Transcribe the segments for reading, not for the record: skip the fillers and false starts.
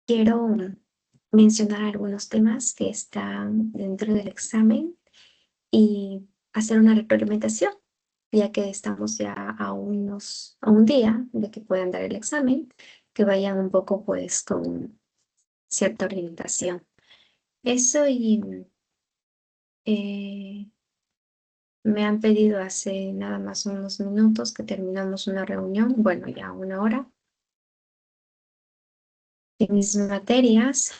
quiero mencionar algunos temas que están dentro del examen y hacer una retroalimentación, ya que estamos ya a un día de que puedan dar el examen, que vayan un poco pues con cierta orientación. Eso y eh, me han pedido hace nada más unos minutos que terminamos una reunión, bueno, ya una hora, y mis materias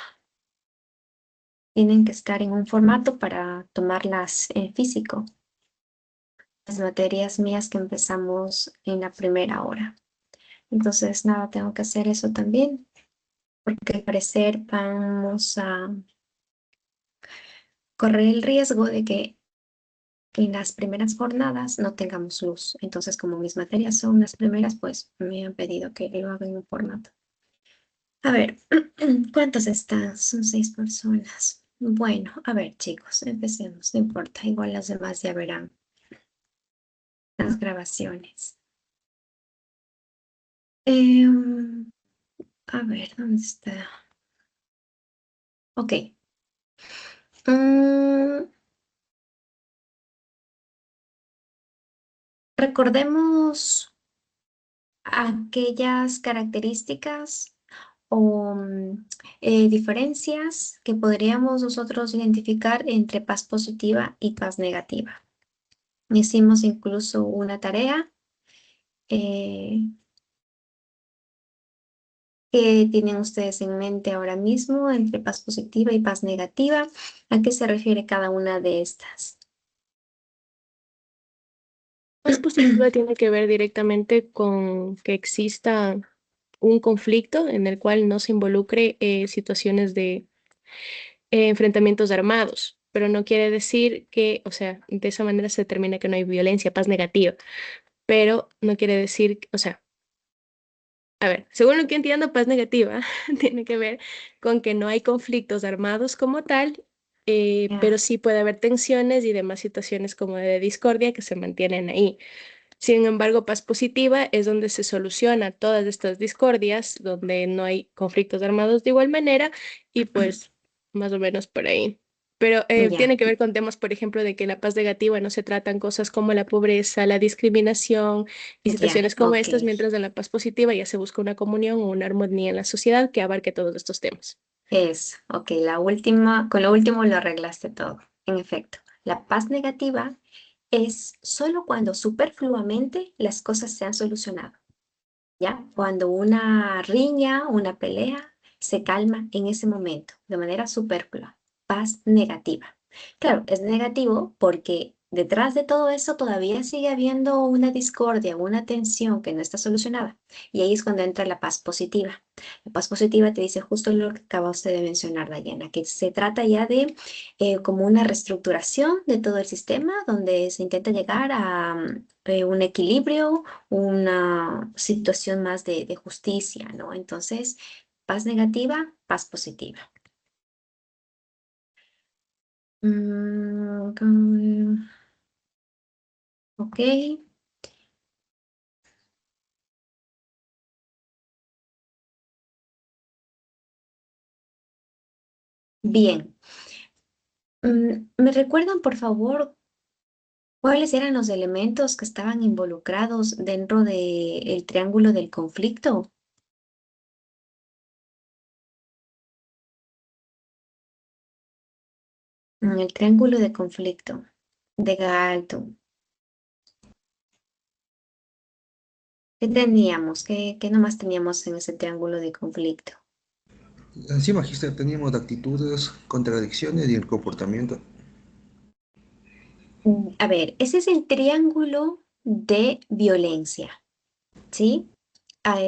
tienen que estar en un formato para tomarlas en físico. Las materias mías que empezamos en la primera hora. Entonces, nada, tengo que hacer eso también, porque al parecer vamos a correr el riesgo de que en las primeras jornadas no tengamos luz. Entonces, como mis materias son las primeras, pues me han pedido que lo haga en un formato. A ver, ¿cuántos están? Son 6 personas. Bueno, a ver, chicos, empecemos. No importa, igual las demás ya verán las grabaciones. Em, a ver, ¿dónde está? Ok. Mm, recordemos aquellas características o diferencias que podríamos nosotros identificar entre paz positiva y paz negativa. Hicimos incluso una tarea. eh, ¿Qué tienen ustedes en mente ahora mismo entre paz positiva y paz negativa? ¿A qué se refiere cada una de estas? Más positiva tiene que ver directamente con que exista un conflicto en el cual no se involucre situaciones de enfrentamientos armados, pero no quiere decir que, o sea, de esa manera se determina que no hay violencia, paz negativa, pero no quiere decir, o sea, a ver, según lo que entiendo, paz negativa tiene que ver con que no hay conflictos armados como tal, pero Ya, sí puede haber tensiones y demás situaciones como de discordia que se mantienen ahí. Sin embargo, paz positiva es donde se soluciona todas estas discordias, donde no hay conflictos armados de igual manera y pues más o menos por ahí. Pero ya, tiene que ver con temas, por ejemplo, de que la paz negativa no se tratan cosas como la pobreza, la discriminación y ya, situaciones como ok. estas, mientras en la paz positiva ya se busca una comunión o una armonía en la sociedad que abarque todos estos temas. Eso, ok, la última, con lo último lo arreglaste todo. En efecto, la paz negativa es solo cuando superfluamente las cosas se han solucionado, ¿ya? Cuando una riña, una pelea se calma en ese momento, de manera superflua. Paz negativa. Claro, es negativo porque detrás de todo eso todavía sigue habiendo una discordia, una tensión que no está solucionada. Y ahí es cuando entra la paz positiva. La paz positiva te dice justo lo que acaba usted de mencionar, Dayana, que se trata ya de como una reestructuración de todo el sistema, donde se intenta llegar a un equilibrio, una situación más de justicia, ¿no? Entonces, paz negativa, paz positiva. Ok, bien. ¿Me recuerdan, por favor, cuáles eran los elementos que estaban involucrados dentro del triángulo del conflicto? El triángulo de conflicto de Galton. ¿Qué teníamos? ¿Qué nomás teníamos en ese triángulo de conflicto? Sí, magíster, teníamos de actitudes, contradicciones y el comportamiento. A ver, ese es el triángulo de violencia, ¿sí? Ah,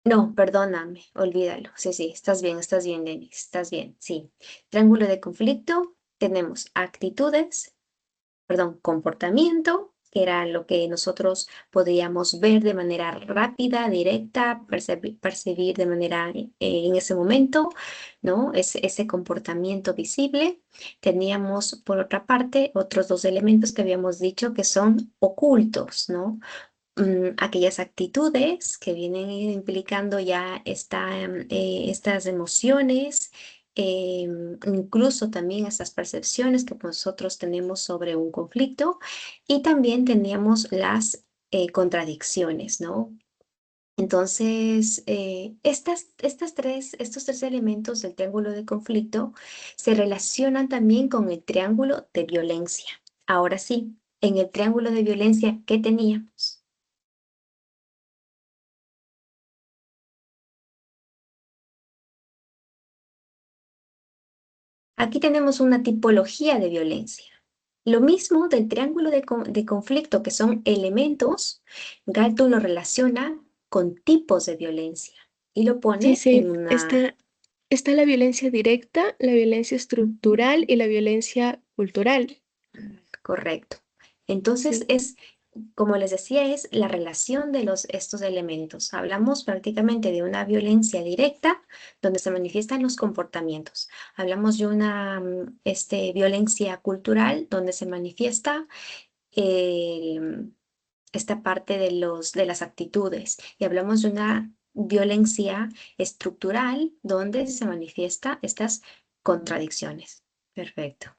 no, perdóname, olvídalo. Sí, sí, estás bien, Denis, estás bien, sí. Triángulo de conflicto, tenemos actitudes, perdón, comportamiento, que era lo que nosotros podíamos ver de manera rápida, directa, percibir de manera en ese momento, ¿no? Ese comportamiento visible. Teníamos, por otra parte, otros dos elementos que habíamos dicho que son ocultos, ¿no? aquellas actitudes que vienen implicando ya estas emociones, incluso también estas percepciones que nosotros tenemos sobre un conflicto, y también teníamos las contradicciones, ¿no? Entonces, estos tres elementos del triángulo de conflicto se relacionan también con el triángulo de violencia. Ahora sí, en el triángulo de violencia, ¿qué teníamos? Aquí tenemos una tipología de violencia. Lo mismo del triángulo de conflicto, que son elementos, Galton lo relaciona con tipos de violencia y lo Sí, pone en sí, una... está la violencia directa, la violencia estructural y la violencia cultural. Correcto. Entonces Sí, es, como les decía, es la relación de estos elementos. Hablamos prácticamente de una violencia directa donde se manifiestan los comportamientos. Hablamos de una violencia cultural donde se manifiesta el- esta parte de las actitudes. Y hablamos de una violencia estructural donde se manifiesta estas contradicciones. Perfecto.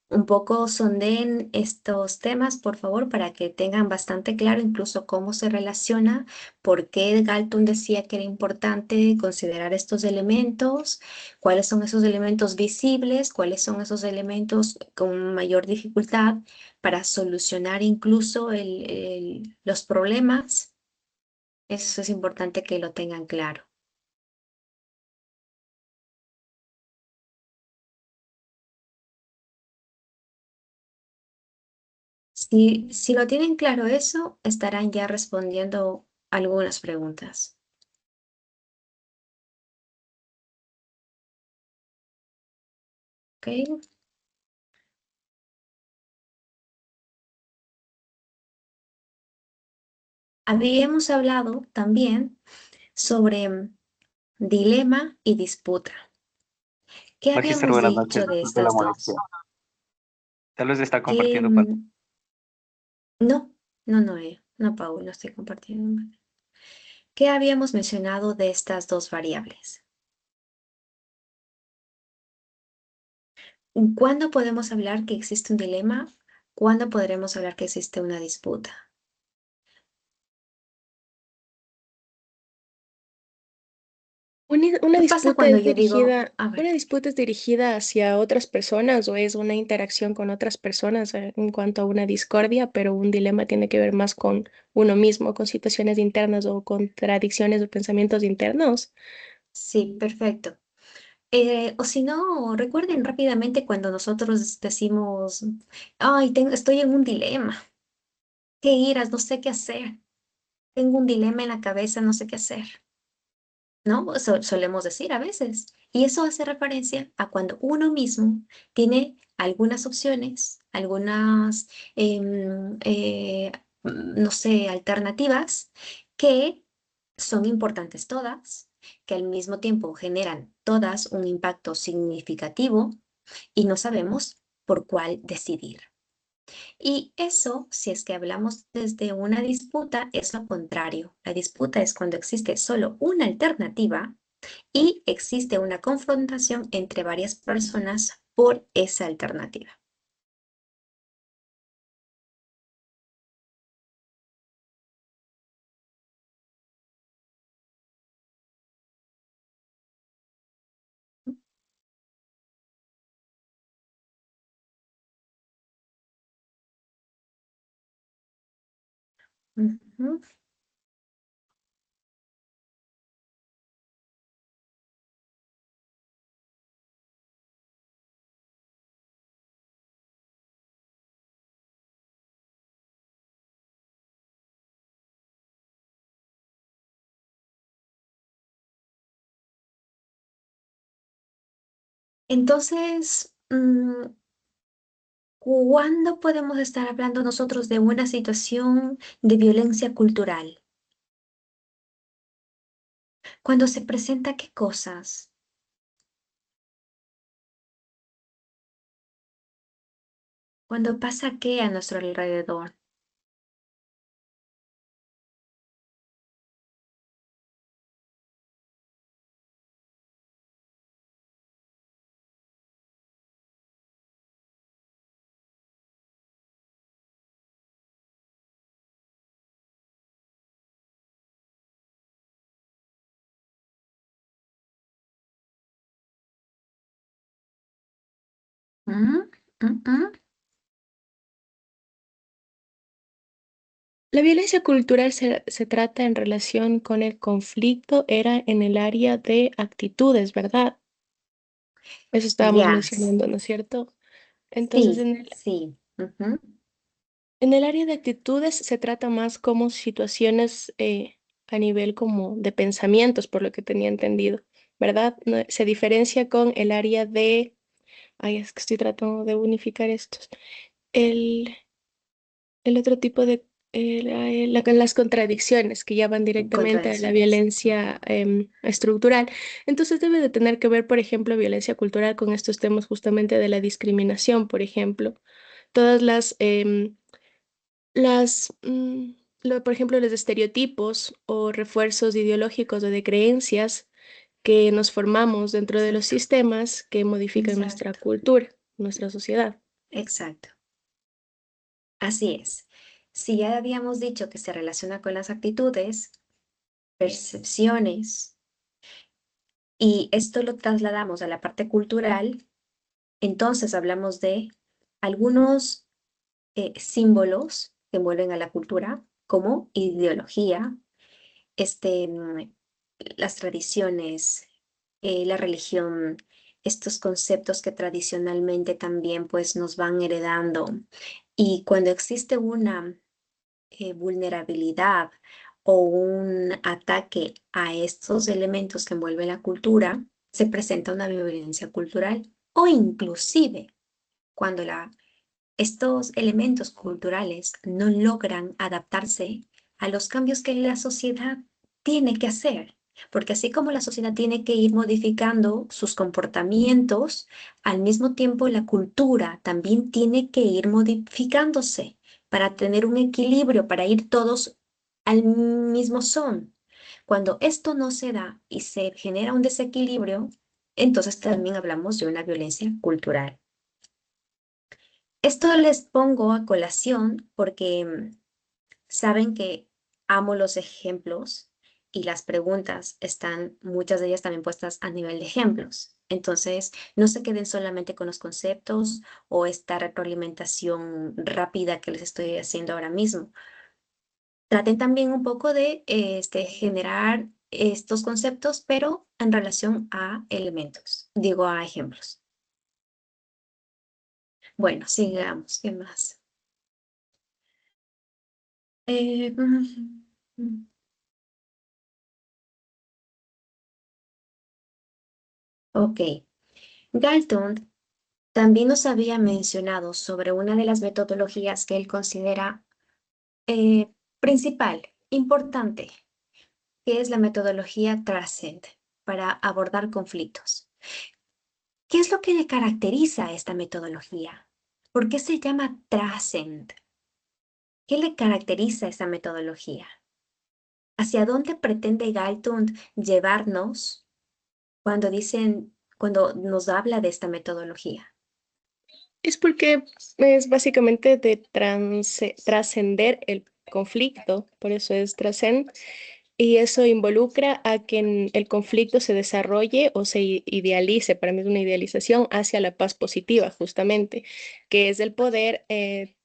Un poco sondeen estos temas, por favor, para que tengan bastante claro incluso cómo se relaciona, por qué Galton decía que era importante considerar estos elementos, cuáles son esos elementos visibles, cuáles son esos elementos con mayor dificultad para solucionar incluso los problemas. Eso es importante que lo tengan claro. Si lo tienen claro eso, estarán ya respondiendo algunas preguntas. ¿Ok? Habíamos hablado también sobre dilema y disputa. ¿Qué Magister, habíamos buenas noches. dicho de Disculpe la estas molestia. dos? Tal vez está Que compartiendo pantalla. no, no, Paul, no estoy compartiendo. ¿Qué habíamos mencionado de estas dos variables? ¿Cuándo podemos hablar que existe un dilema? ¿Cuándo podremos hablar que existe una disputa? Una ¿Qué pasa disputa cuando es yo digo, dirigida, a ver, una disputa es dirigida hacia otras personas o es una interacción con otras personas en cuanto a una discordia, pero un dilema tiene que ver más con uno mismo, con situaciones internas o contradicciones o pensamientos internos? sí, perfecto. O si no, recuerden rápidamente cuando nosotros decimos, ay, estoy en un dilema, qué iras, no sé qué hacer, tengo un dilema en la cabeza, no sé qué hacer, ¿no? Solemos decir a veces. Y eso hace referencia a cuando uno mismo tiene algunas opciones, algunas, no sé, alternativas que son importantes todas, que al mismo tiempo generan todas un impacto significativo y no sabemos por cuál decidir. Y eso, si es que hablamos desde una disputa, es lo contrario. La disputa es cuando existe solo una alternativa y existe una confrontación entre varias personas por esa alternativa. Ujú. Entonces, ¿cuándo podemos estar hablando nosotros de una situación de violencia cultural? Cuando se presenta qué cosas, cuando pasa qué a nuestro alrededor. Mm, mm, mm. La violencia cultural se trata en relación con el conflicto, era en el área de actitudes, ¿verdad? Eso estábamos Ya, mencionando, ¿no es cierto? Entonces, sí, sí. Ujú. en el área de actitudes se trata más como situaciones a nivel como de pensamientos, por lo que tenía entendido, ¿verdad? Se diferencia con el área de, ay, es que estoy tratando de unificar estos. El, el otro tipo de, las contradicciones que ya van directamente a la Contradicciones. violencia estructural. Entonces debe de tener que ver, por ejemplo, violencia cultural con estos temas justamente de la discriminación, por ejemplo. Todas por ejemplo, los estereotipos o refuerzos ideológicos o de creencias que nos formamos dentro de los Exacto, sistemas que modifican nuestra exacto, cultura, nuestra sociedad. exacto. Así es. Si ya habíamos dicho que se relaciona con las actitudes, percepciones, y esto lo trasladamos a la parte cultural, entonces hablamos de algunos símbolos que envuelven a la cultura, como ideología, este, las tradiciones, la religión, estos conceptos que tradicionalmente también pues nos van heredando. Y cuando existe una vulnerabilidad o un ataque a estos elementos que envuelven la cultura, se presenta una violencia cultural o inclusive cuando estos elementos culturales no logran adaptarse a los cambios que la sociedad tiene que hacer. Porque así como la sociedad tiene que ir modificando sus comportamientos, al mismo tiempo la cultura también tiene que ir modificándose para tener un equilibrio, para ir todos al mismo son. Cuando esto no se da y se genera un desequilibrio, entonces también hablamos de una violencia cultural. Esto les pongo a colación porque saben que amo los ejemplos y las preguntas están, muchas de ellas también puestas a nivel de ejemplos. Entonces, no se queden solamente con los conceptos o esta retroalimentación rápida que les estoy haciendo ahora mismo. Traten también un poco de generar estos conceptos, pero en relación a elementos, digo a ejemplos. Bueno, sigamos. ¿Qué más? Eh, ok. Galton también nos había mencionado sobre una de las metodologías que él considera principal, importante, que es la metodología Transcend para abordar conflictos. ¿Qué es lo que le caracteriza a esta metodología? ¿Por qué se llama Transcend? ¿Qué le caracteriza a esta metodología? ¿Hacia dónde pretende Galton llevarnos cuando nos habla de esta metodología? Es porque es básicamente de trascender el conflicto, por eso es trascend, y eso involucra a que el conflicto se desarrolle o se idealice, para mí es una idealización hacia la paz positiva, justamente, que es el poder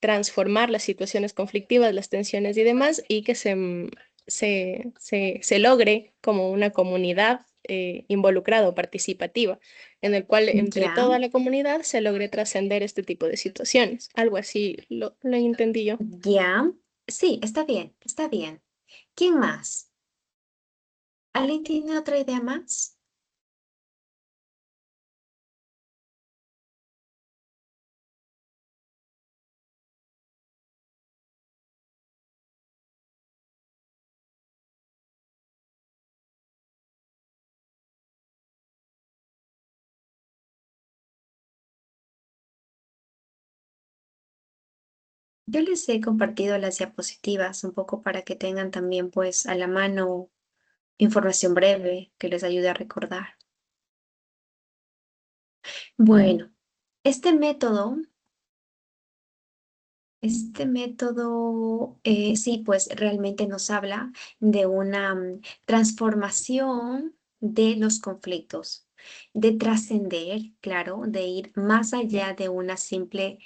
transformar las situaciones conflictivas, las tensiones y demás, y que se logre como una comunidad involucrada o participativa en el cual entre Ya, toda la comunidad se logre trascender este tipo de situaciones. Algo así lo entendí yo. ya. Sí, está bien, está bien. ¿Quién más? ¿Alguien tiene otra idea más? Yo les he compartido las diapositivas un poco para que tengan también pues a la mano información breve que les ayude a recordar. Bueno, este método, sí, pues realmente nos habla de una transformación de los conflictos. de trascender, claro, de ir más allá de una simple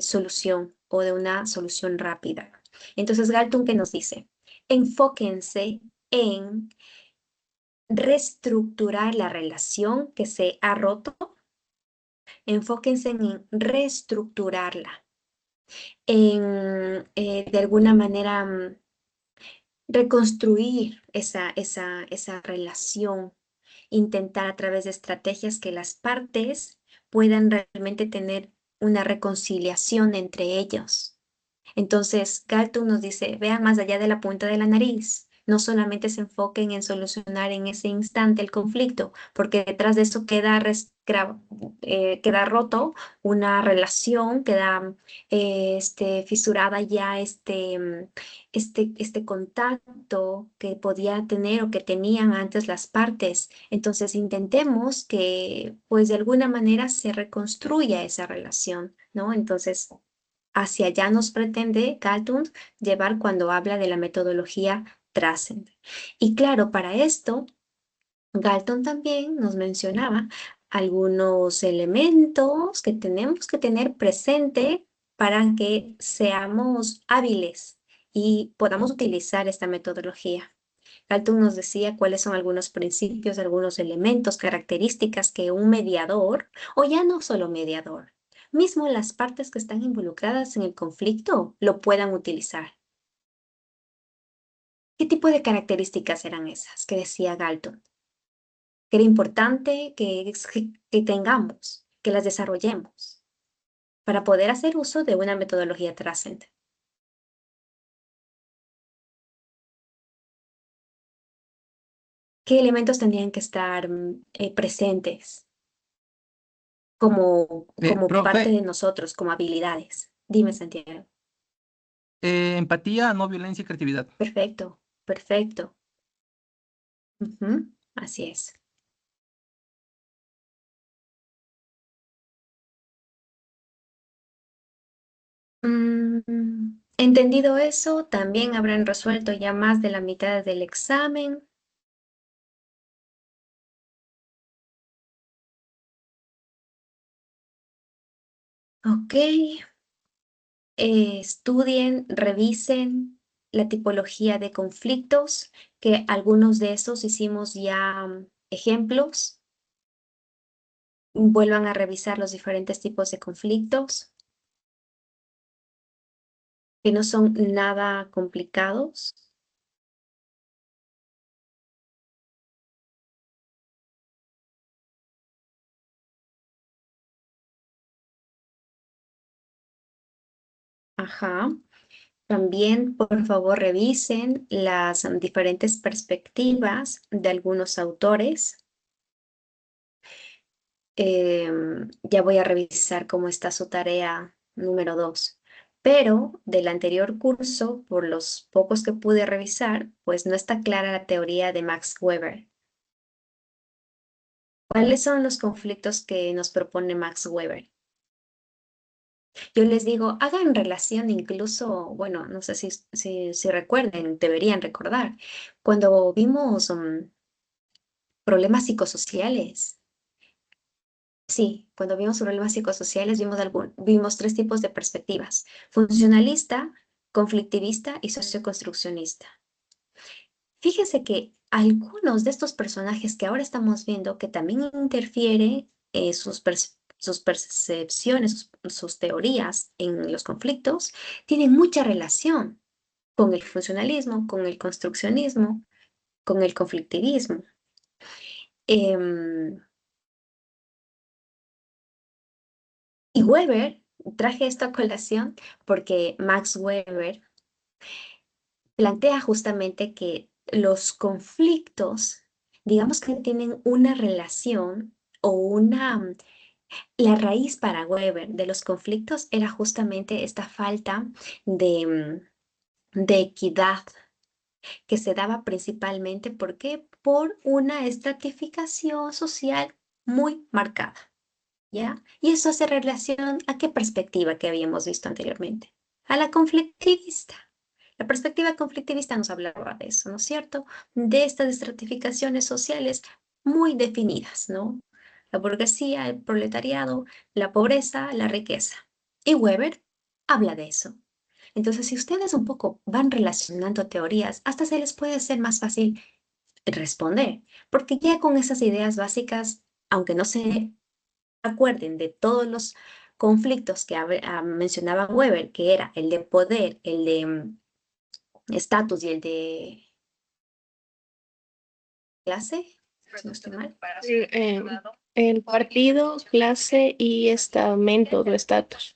solución o de una solución rápida. Entonces, Galton, ¿qué nos dice? Enfóquense en reestructurar la relación que se ha roto. Enfóquense en reestructurarla, en de alguna manera reconstruir esa relación, intentar a través de estrategias que las partes puedan realmente tener una reconciliación entre ellos. Entonces, Galton nos dice, vean más allá de la punta de la nariz. No solamente se enfoquen en solucionar en ese instante el conflicto, porque detrás de eso queda roto una relación, queda fisurada ya este contacto que podía tener o que tenían antes las partes. Entonces, intentemos que, pues, de alguna manera se reconstruya esa relación, ¿no? Entonces, hacia allá nos pretende Galtung llevar cuando habla de la metodología Trascend. Y claro, para esto, Galton también nos mencionaba algunos elementos que tenemos que tener presente para que seamos hábiles y podamos utilizar esta metodología. Galton nos decía cuáles son algunos principios, algunos elementos, características que un mediador, o ya no solo mediador, mismo las partes que están involucradas en el conflicto lo puedan utilizar. ¿Qué tipo de características eran esas que decía Galton? Que era importante que tengamos, que las desarrollemos para poder hacer uso de una metodología Trascend. ¿Qué elementos tendrían que estar presentes como parte Profe, de nosotros, como habilidades? Dime, Santiago. empatía, no violencia y creatividad. Perfecto, perfecto. Ujú, así es. Entendido eso, también habrán resuelto ya más de la mitad del examen. Ok. Estudien, revisen la tipología de conflictos, que algunos de esos hicimos ya ejemplos. Vuelvan a revisar los diferentes tipos de conflictos, que no son nada complicados. Ajá. También, por favor, revisen las diferentes perspectivas de algunos autores. Ya voy a revisar cómo está su tarea número 2. Pero del anterior curso, por los pocos que pude revisar, pues no está clara la teoría de Max Weber. ¿Cuáles son los conflictos que nos propone Max Weber? Yo les digo, hagan relación incluso, bueno, no sé si recuerden, deberían recordar, cuando vimos problemas psicosociales. Sí, cuando vimos problemas psicosociales vimos 3 tipos de perspectivas: funcionalista, conflictivista y socioconstruccionista. Fíjense que algunos de estos personajes que ahora estamos viendo que también interfieren sus percepciones, sus teorías en los conflictos, tienen mucha relación con el funcionalismo, con el construccionismo, con el conflictivismo. Em, Y Weber, traje esto a colación porque Max Weber plantea justamente que los conflictos, digamos que tienen una relación o la raíz para Weber de los conflictos era justamente esta falta de equidad que se daba principalmente, ¿por qué? Por una estratificación social muy marcada. ¿Ya? Y eso hace relación a qué perspectiva que habíamos visto anteriormente, a la conflictivista. La perspectiva conflictivista nos hablaba de eso, ¿no es cierto? De estas estratificaciones sociales muy definidas, ¿no? la burguesía, el proletariado, la pobreza, la riqueza. Y Weber habla de eso. Entonces, si ustedes un poco van relacionando teorías, hasta se les puede ser más fácil responder, porque ya con esas ideas básicas, aunque no se acuerden de todos los conflictos que mencionaba Weber, que era el de poder, el de estatus y el de clase, si no estoy mal. El partido, clase y estamento o estatus.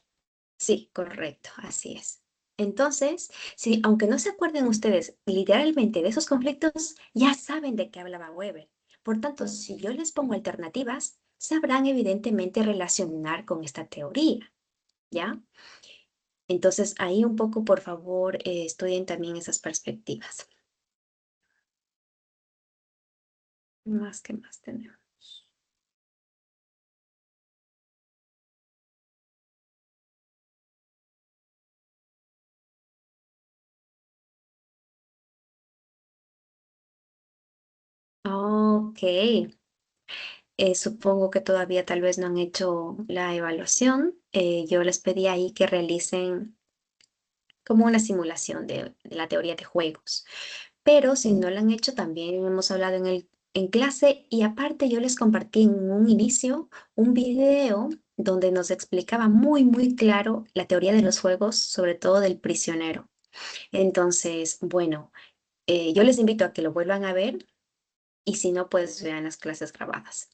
Sí, correcto, así es. Entonces, sí, aunque no se acuerden ustedes literalmente de esos conflictos, ya saben de qué hablaba Weber. Por tanto, si yo les pongo alternativas, sabrán evidentemente relacionar con esta teoría, ¿ya? Entonces, ahí un poco, por favor, estudien también esas perspectivas. ¿Qué más tenemos? Ok. Supongo que todavía tal vez no han hecho la evaluación. Yo les pedí ahí que realicen como una simulación de la teoría de juegos. Pero si no lo han hecho, también hemos hablado en clase y aparte yo les compartí en un inicio un video donde nos explicaba muy claro la teoría de los juegos, sobre todo del prisionero. Entonces, bueno, yo les invito a que lo vuelvan a ver y si no, pues vean las clases grabadas.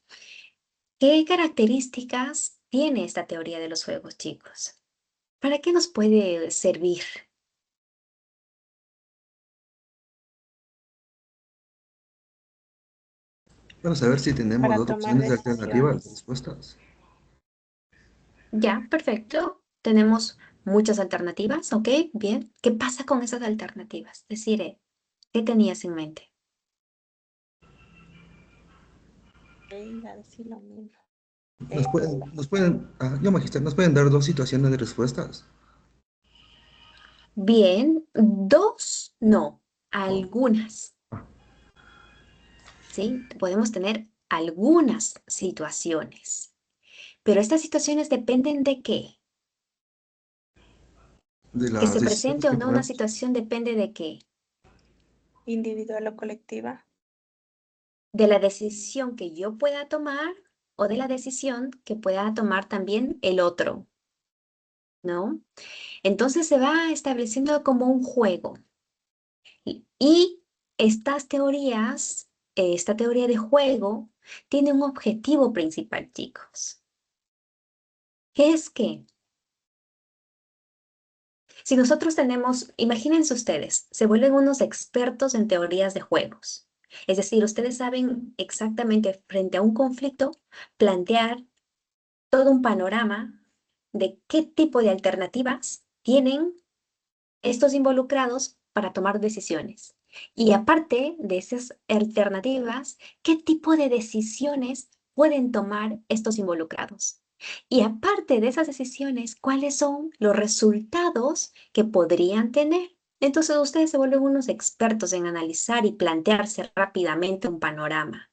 ¿Qué características tiene esta teoría de los juegos, chicos? ¿Para qué nos puede servir? Para saber si tenemos Para dos tomar opciones de alternativas de decisiones. respuestas. Ya, perfecto. Tenemos muchas alternativas, ¿ok? Bien. ¿Qué pasa con esas alternativas? Deciré, ¿qué tenías en mente? Iba a decir lo mismo. Yo magister, ¿nos pueden dar dos situaciones de respuestas? Bien, dos, no, algunas, Ah, ¿sí? Podemos tener algunas situaciones, pero estas situaciones dependen de qué. de Que las se decisiones presente o que no una tomemos. situación depende de qué. Individual o colectiva. De la decisión que yo pueda tomar o de la decisión que pueda tomar también el otro, ¿no? Entonces se va estableciendo como un juego. Y estas teorías, esta teoría de juego, tiene un objetivo principal, chicos. Es que si nosotros tenemos, imagínense ustedes, se vuelven unos expertos en teorías de juegos. Es decir, ustedes saben exactamente frente a un conflicto plantear todo un panorama de qué tipo de alternativas tienen estos involucrados para tomar decisiones. Y aparte de esas alternativas, ¿qué tipo de decisiones pueden tomar estos involucrados? Y aparte de esas decisiones, ¿cuáles son los resultados que podrían tener? Entonces ustedes se vuelven unos expertos en analizar y plantearse rápidamente un panorama.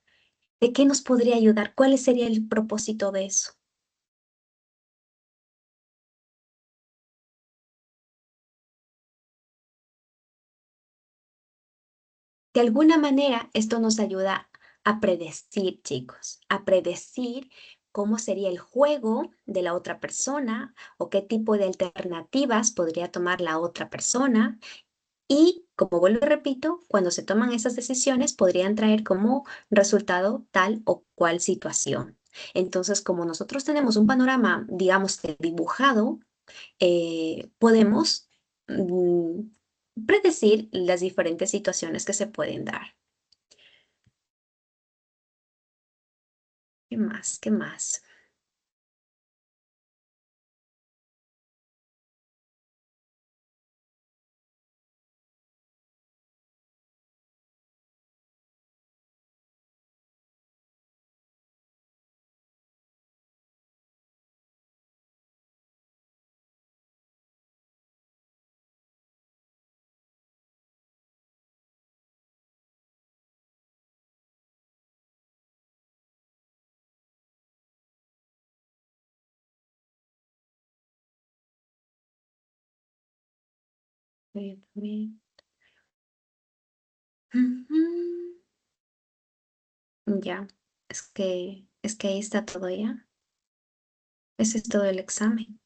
¿De qué nos podría ayudar? ¿Cuál sería el propósito de eso? De alguna manera, esto nos ayuda a predecir, chicos, a predecir cómo sería el juego de la otra persona o qué tipo de alternativas podría tomar la otra persona. Y, como vuelvo y repito, cuando se toman esas decisiones podrían traer como resultado tal o cual situación. Entonces, como nosotros tenemos un panorama, digamos que dibujado, podemos mm, predecir las diferentes situaciones que se pueden dar. ¿Qué más? ¿Qué más? Ujú. Ya, es que ahí está todo ya. Ese es todo el examen.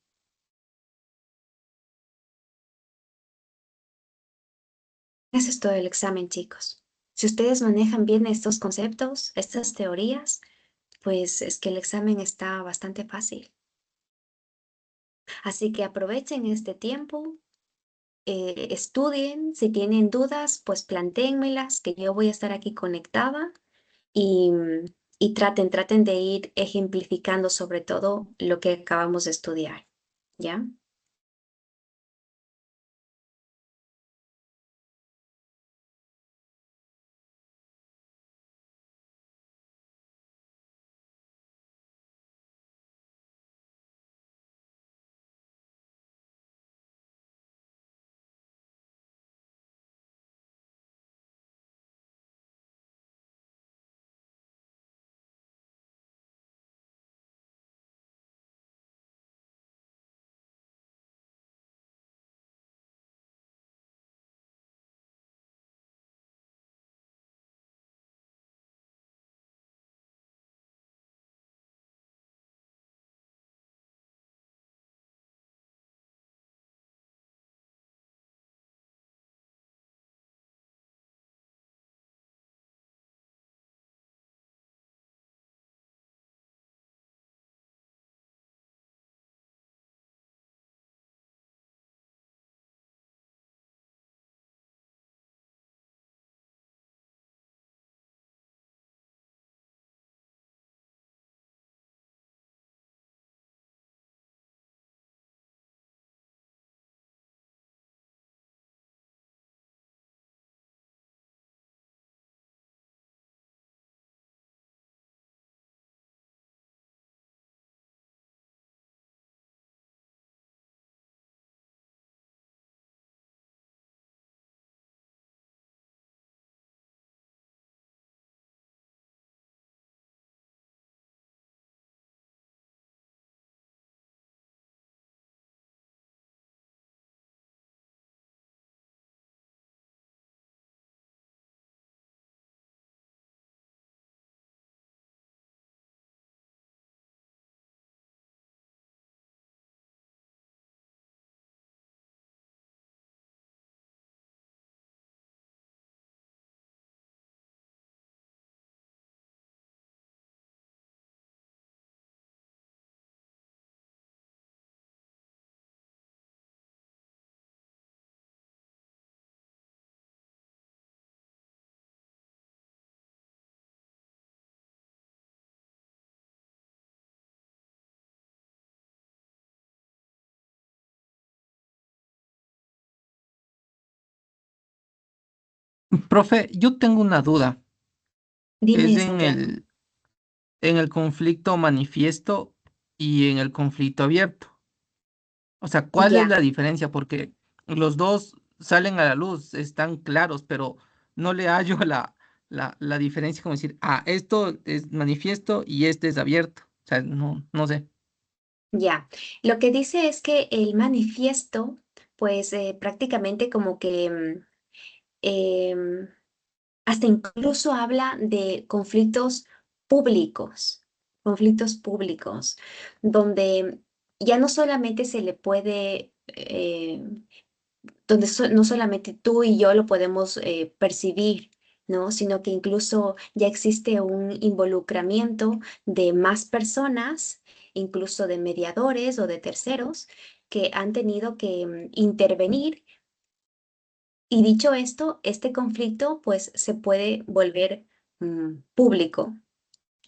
Ese es todo el examen, chicos. Si ustedes manejan bien estos conceptos, estas teorías, pues es que el examen está bastante fácil. Así que aprovechen este tiempo, estudien, si tienen dudas, pues plantéenmelas, que yo voy a estar aquí conectada y, y traten de ir ejemplificando sobre todo lo que acabamos de estudiar, ¿ya? Profe, yo tengo una duda. Es Dime, Santiago. en el conflicto manifiesto y en el conflicto abierto. O sea, ¿cuál es Ya, la diferencia? Porque los dos salen a la luz, están claros, pero no le hallo la diferencia como decir, ah, esto es manifiesto y este es abierto. O sea, no sé. ya. Lo que dice es que el manifiesto, pues prácticamente como que em, hasta incluso habla de conflictos públicos, donde ya no solamente se le puede, donde no solamente tú y yo lo podemos percibir, ¿no? Sino que incluso ya existe un involucramiento de más personas, incluso de mediadores o de terceros, que han tenido que intervenir. Y dicho esto, este conflicto pues se puede volver público.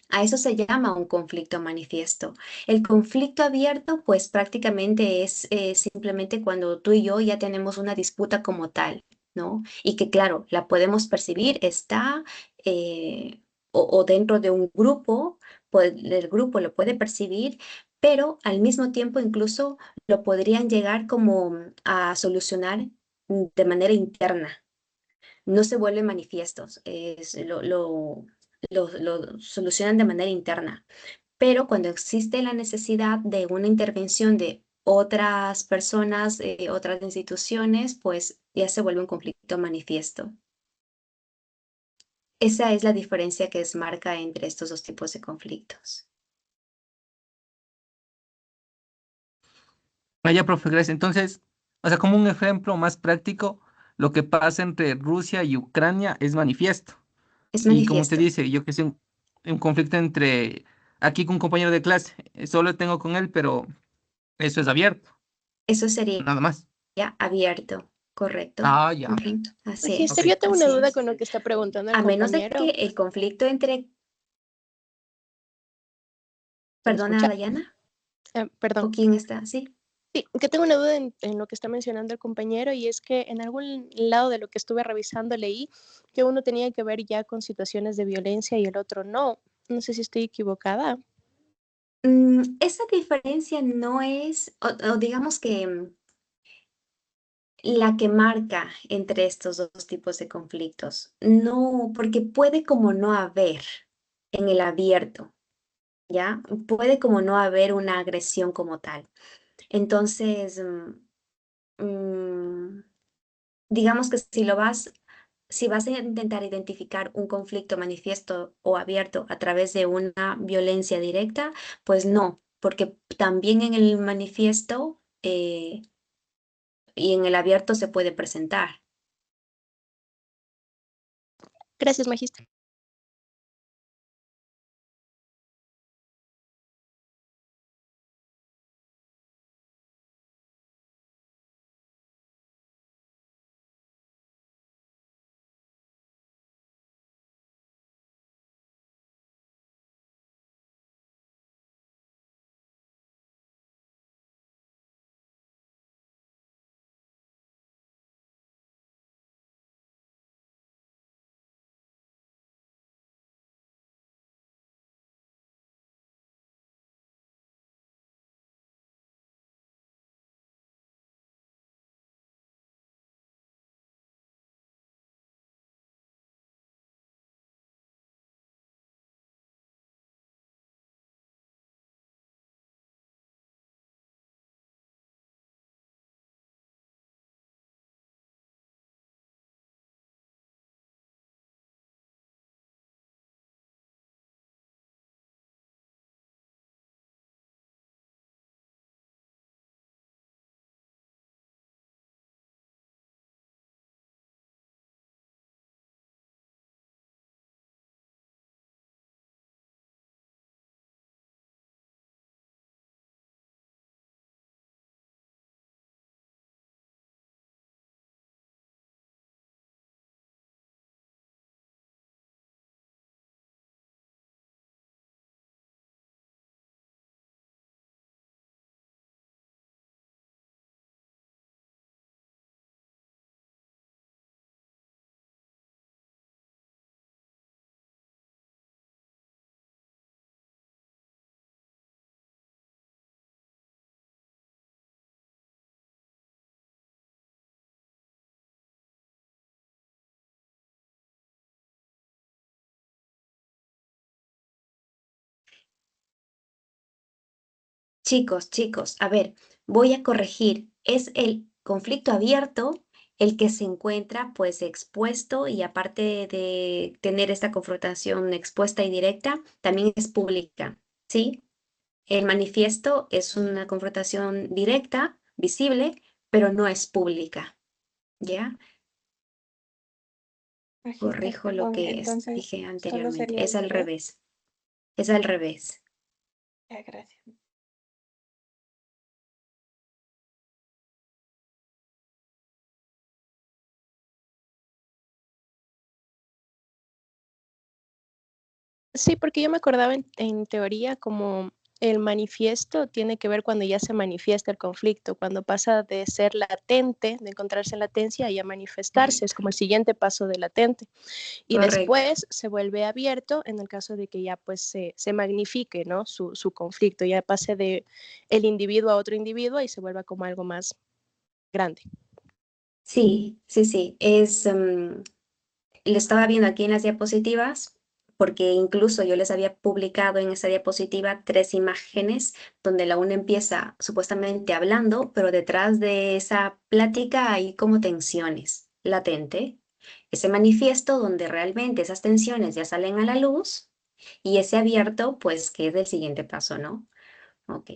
A eso se llama un conflicto manifiesto. El conflicto abierto, pues prácticamente es simplemente cuando tú y yo ya tenemos una disputa como tal, ¿no? Y que claro, la podemos percibir, está o dentro de un grupo, pues el grupo lo puede percibir, pero al mismo tiempo incluso lo podrían llegar como a solucionar de manera interna, no se vuelven manifiestos, lo solucionan de manera interna. Pero cuando existe la necesidad de una intervención de otras personas, otras instituciones, pues ya se vuelve un conflicto manifiesto. Esa es la diferencia que es marca entre estos dos tipos de conflictos. Vaya, profe, gracias. Entonces, o sea, como un ejemplo más práctico, lo que pasa entre Rusia y Ucrania es manifiesto. Es Y como usted manifiesto. dice, yo que sé, un conflicto entre aquí con un compañero de clase, solo tengo con él, pero eso es abierto, Eso sería nada más. abierto, correcto. Ah, ya. Ujú, así Magister, Ok. yo tengo una así duda es. con lo que está preguntando el A menos de que compañero. el conflicto entre, ¿Se me perdona, escucha? Dayana, Perdón. ¿o quién está? Sí. Sí, que tengo una duda en lo que está mencionando el compañero y es que en algún lado de lo que estuve revisando leí que uno tenía que ver ya con situaciones de violencia y el otro no. No sé si estoy equivocada. Esa diferencia no es, o digamos que la que marca entre estos dos tipos de conflictos. No, porque puede como no haber en el abierto, ¿ya? Puede como no haber una agresión como tal. Entonces, mm, digamos que si vas a intentar identificar un conflicto manifiesto o abierto a través de una violencia directa, pues no, porque también en el manifiesto y en el abierto se puede presentar. Gracias, Magister. Chicos, a ver, voy a corregir. Es el conflicto abierto el que se encuentra pues expuesto y aparte de tener esta confrontación expuesta y directa, también es pública, ¿sí? El manifiesto es una confrontación directa, visible, pero no es pública, ¿ya? Magister, Corrijo lo perdón, que entonces dije solo anteriormente. sería al Es al revés. revés. Es al revés. Ya, gracias. Sí, porque yo me acordaba en teoría como el manifiesto tiene que ver cuando ya se manifiesta el conflicto, cuando pasa de ser latente, de encontrarse en latencia, y a manifestarse, es Correcto, como el siguiente paso de latente. Y correcto. después se vuelve abierto en el caso de que ya pues se magnifique, ¿no? Su conflicto, ya pase de el individuo a otro individuo y se vuelva como algo más grande. Sí. Lo estaba viendo aquí en las diapositivas porque incluso yo les había publicado en esa diapositiva 3 imágenes donde la una empieza supuestamente hablando, pero detrás de esa plática hay como tensiones latente. Ese manifiesto donde realmente esas tensiones ya salen a la luz y ese abierto, pues, que es el siguiente paso, ¿no? Ok.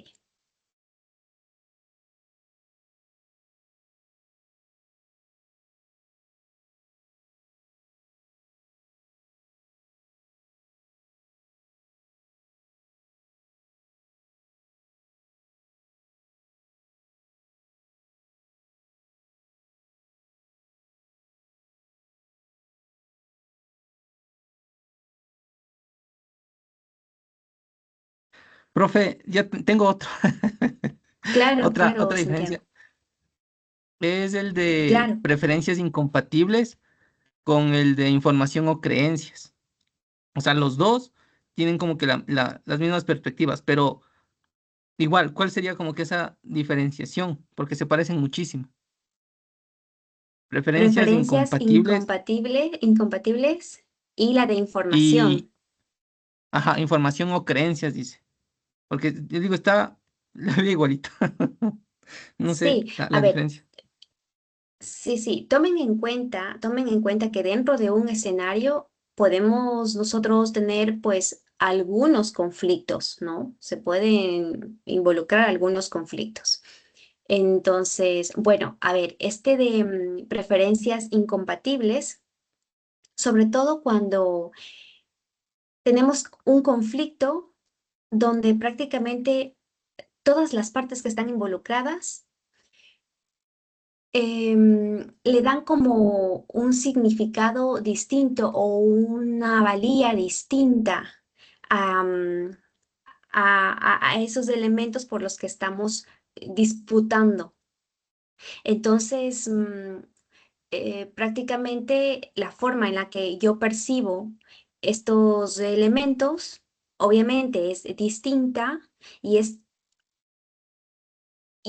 Profe, tengo otro. Claro, claro, Otra Santiago. diferencia. Es el de Claro. preferencias incompatibles con el de información o creencias. O sea, los dos tienen como que las mismas perspectivas, pero igual, ¿cuál sería como que esa diferenciación? Porque se parecen muchísimo. Preferencias Preferencias incompatibles incompatibles y la de y, información. ajá, información o creencias, dice. Porque yo digo, está la veo igualito. No sé Sí, a la ver, diferencia. sí, sí, tomen en cuenta que dentro de un escenario podemos nosotros tener pues algunos conflictos, ¿no? Se pueden involucrar algunos conflictos. Entonces, bueno, a ver, este de preferencias incompatibles, sobre todo cuando tenemos un conflicto donde prácticamente todas las partes que están involucradas le dan como un significado distinto o una valía distinta a, a esos elementos por los que estamos disputando. Entonces, prácticamente la forma en la que yo percibo estos elementos, obviamente es distinta y es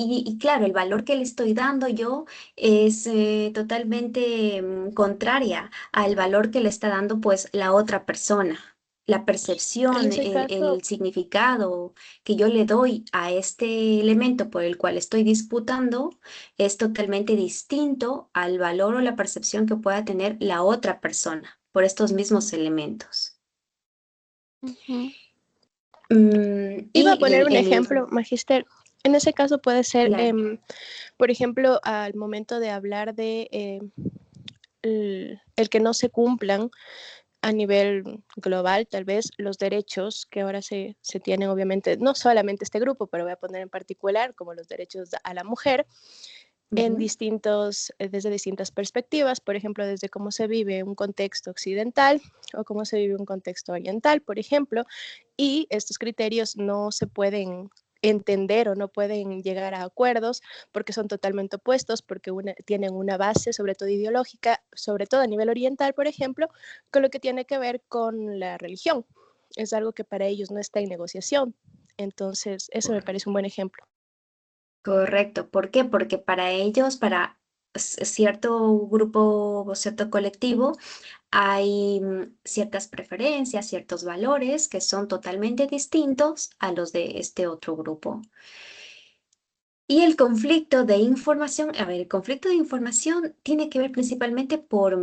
y claro, el valor que le estoy dando yo es totalmente contraria al valor que le está dando pues la otra persona. La En percepción, ese caso, el significado que yo le doy a este elemento por el cual estoy disputando es totalmente distinto al valor o la percepción que pueda tener la otra persona por estos mismos elementos. ujú. Iba a Y poner un ejemplo, Magister. En ese caso puede ser, claro. por ejemplo, al momento de hablar de el que no se cumplan a nivel global, tal vez, los derechos que ahora se tienen, obviamente, no solamente este grupo, pero voy a poner en particular como los derechos a la mujer, en Ujú. desde distintas perspectivas, por ejemplo, desde cómo se vive un contexto occidental o cómo se vive un contexto oriental, por ejemplo, y estos criterios no se pueden entender o no pueden llegar a acuerdos porque son totalmente opuestos, porque tienen una base, sobre todo ideológica, sobre todo a nivel oriental, por ejemplo, con lo que tiene que ver con la religión. Es algo que para ellos no está en negociación. Entonces, eso me parece un buen ejemplo. Correcto. ¿Por qué? Porque para ellos, para cierto grupo o cierto colectivo, hay ciertas preferencias, ciertos valores que son totalmente distintos a los de este otro grupo. Y el conflicto de información, a ver, el conflicto de información tiene que ver principalmente por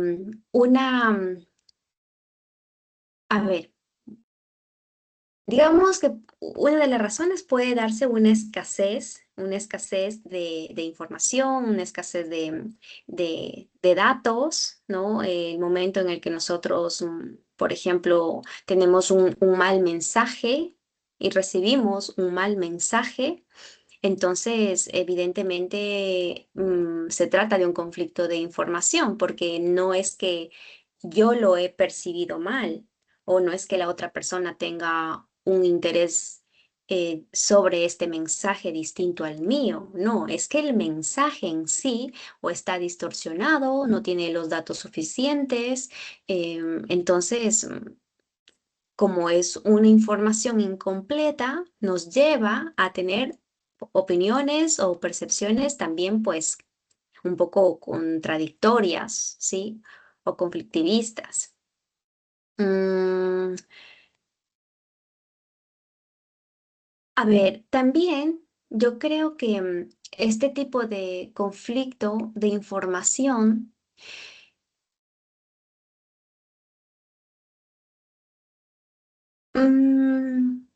a ver, digamos que una de las razones puede darse una escasez de información, una escasez de datos, ¿no? El momento en el que nosotros, por ejemplo, tenemos un mal mensaje y recibimos un mal mensaje, entonces evidentemente se trata de un conflicto de información, porque no es que yo lo he percibido mal o no es que la otra persona tenga un interés sobre este mensaje distinto al mío. No, es que el mensaje en sí o está distorsionado, no tiene los datos suficientes. Entonces, como es una información incompleta, nos lleva a tener opiniones o percepciones también, pues, un poco contradictorias, ¿sí? O conflictivistas. Mm, a ver, también yo creo que este tipo de conflicto de información, mm,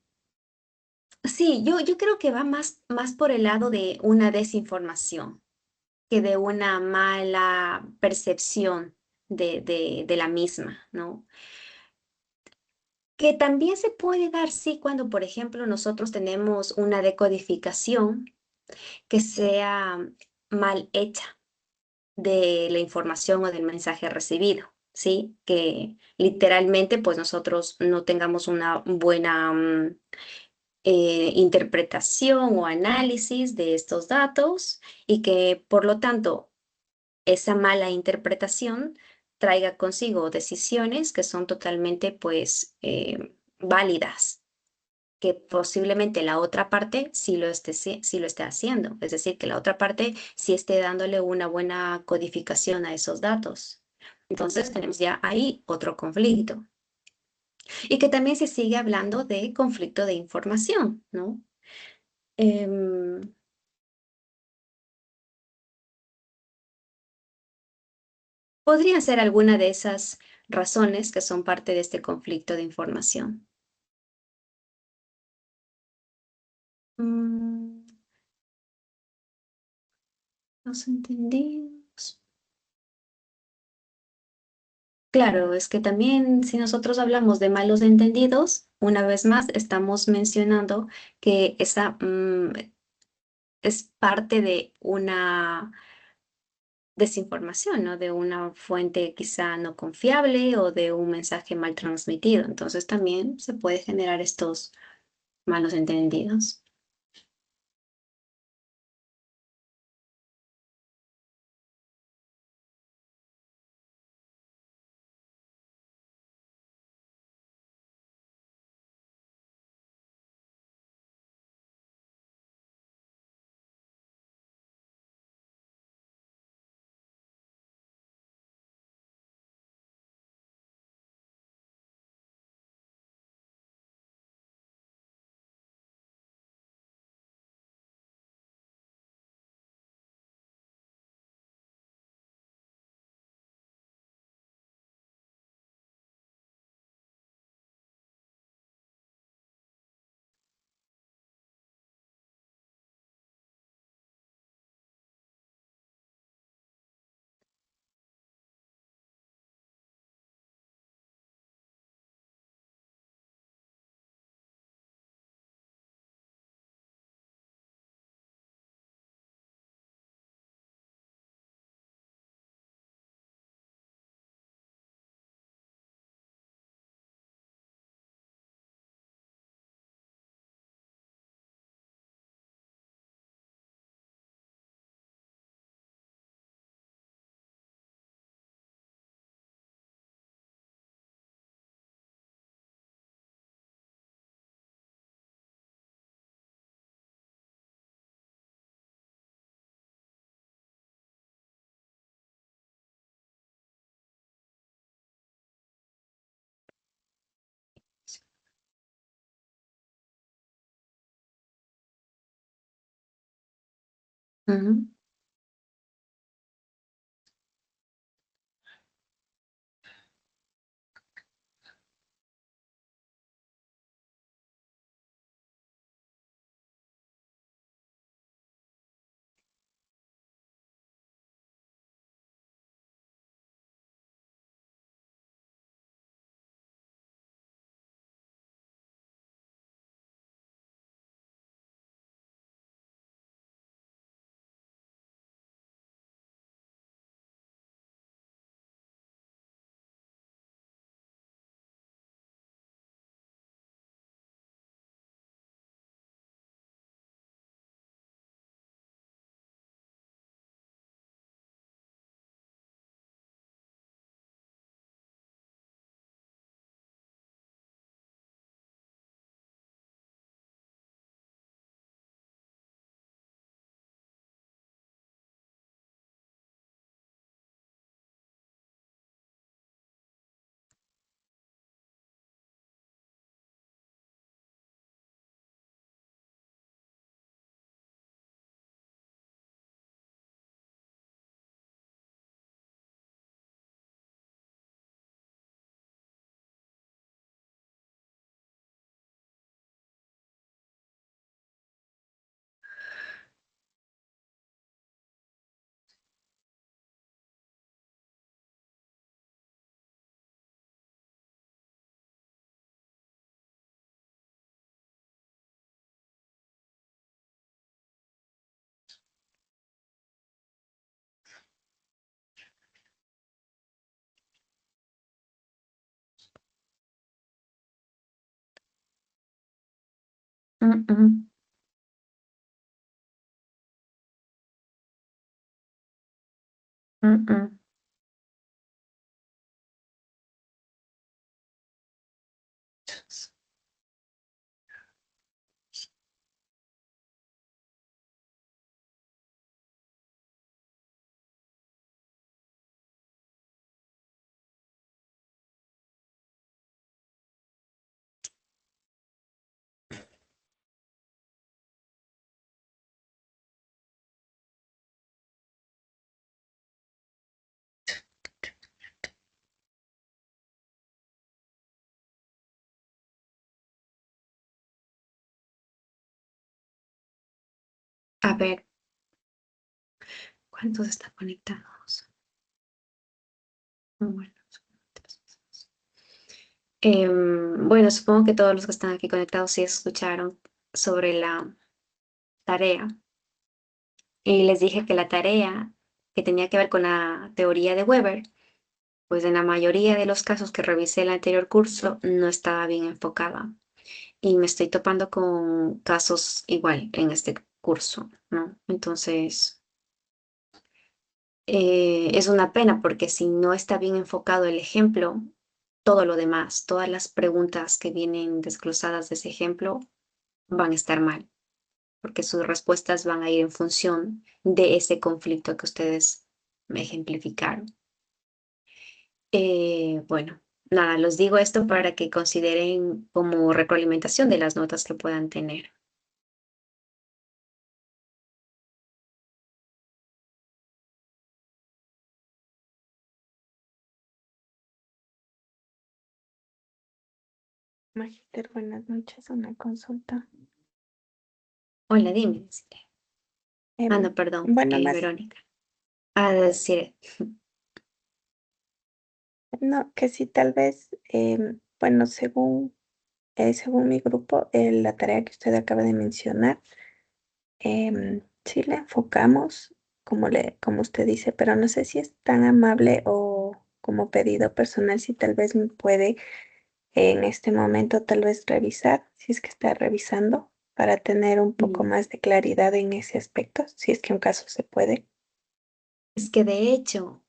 sí, yo creo que va más por el lado de una desinformación que de una mala percepción de la misma, ¿no? Que también se puede dar, sí, cuando, por ejemplo, nosotros tenemos una decodificación que sea mal hecha de la información o del mensaje recibido, ¿sí? Que literalmente, pues nosotros no tengamos una buena interpretación o análisis de estos datos y que, por lo tanto, esa mala interpretación traiga consigo decisiones que son totalmente, pues, válidas, que posiblemente la otra parte sí lo esté haciendo, es decir, que la otra parte sí esté dándole una buena codificación a esos datos. Entonces tenemos ya ahí otro conflicto. Y que también se sigue hablando de conflicto de información, ¿no? Em, Podrían ser alguna de esas razones que son parte de este conflicto de información. Mm, Los entendidos. Claro, es que también si nosotros hablamos de malos entendidos, una vez más estamos mencionando que esa es parte de una desinformación, ¿no? De una fuente quizá no confiable o de un mensaje mal transmitido. Entonces también se puede generar estos malos entendidos. Ujú. Mm, mm, mm, mm. A ver, ¿cuántos están conectados? Bueno, bueno, supongo que todos los que están aquí conectados sí escucharon sobre la tarea. Y les dije que la tarea que tenía que ver con la teoría de Weber, pues en la mayoría de los casos que revisé el anterior curso no estaba bien enfocada. Y me estoy topando con casos igual en este curso, ¿no? Entonces, es una pena porque si no está bien enfocado el ejemplo, todo lo demás, todas las preguntas que vienen desglosadas de ese ejemplo van a estar mal, porque sus respuestas van a ir en función de ese conflicto que ustedes me ejemplificaron. Bueno, nada, los digo esto para que consideren como retroalimentación de las notas que puedan tener. Magíster, buenas noches. Una consulta. Hola, dime, Desiree. Em, No, perdón, bueno, más, Verónica. Ah, Desiree. no, que si tal vez, bueno, según mi grupo, la tarea que usted acaba de mencionar, sí la enfocamos, como usted dice, pero no sé si es tan amable o como pedido personal, si tal vez me puede en este momento tal vez revisar, si es que está revisando, para tener un poco Mm, más de claridad en ese aspecto, si es que un caso se puede. Es que de hecho,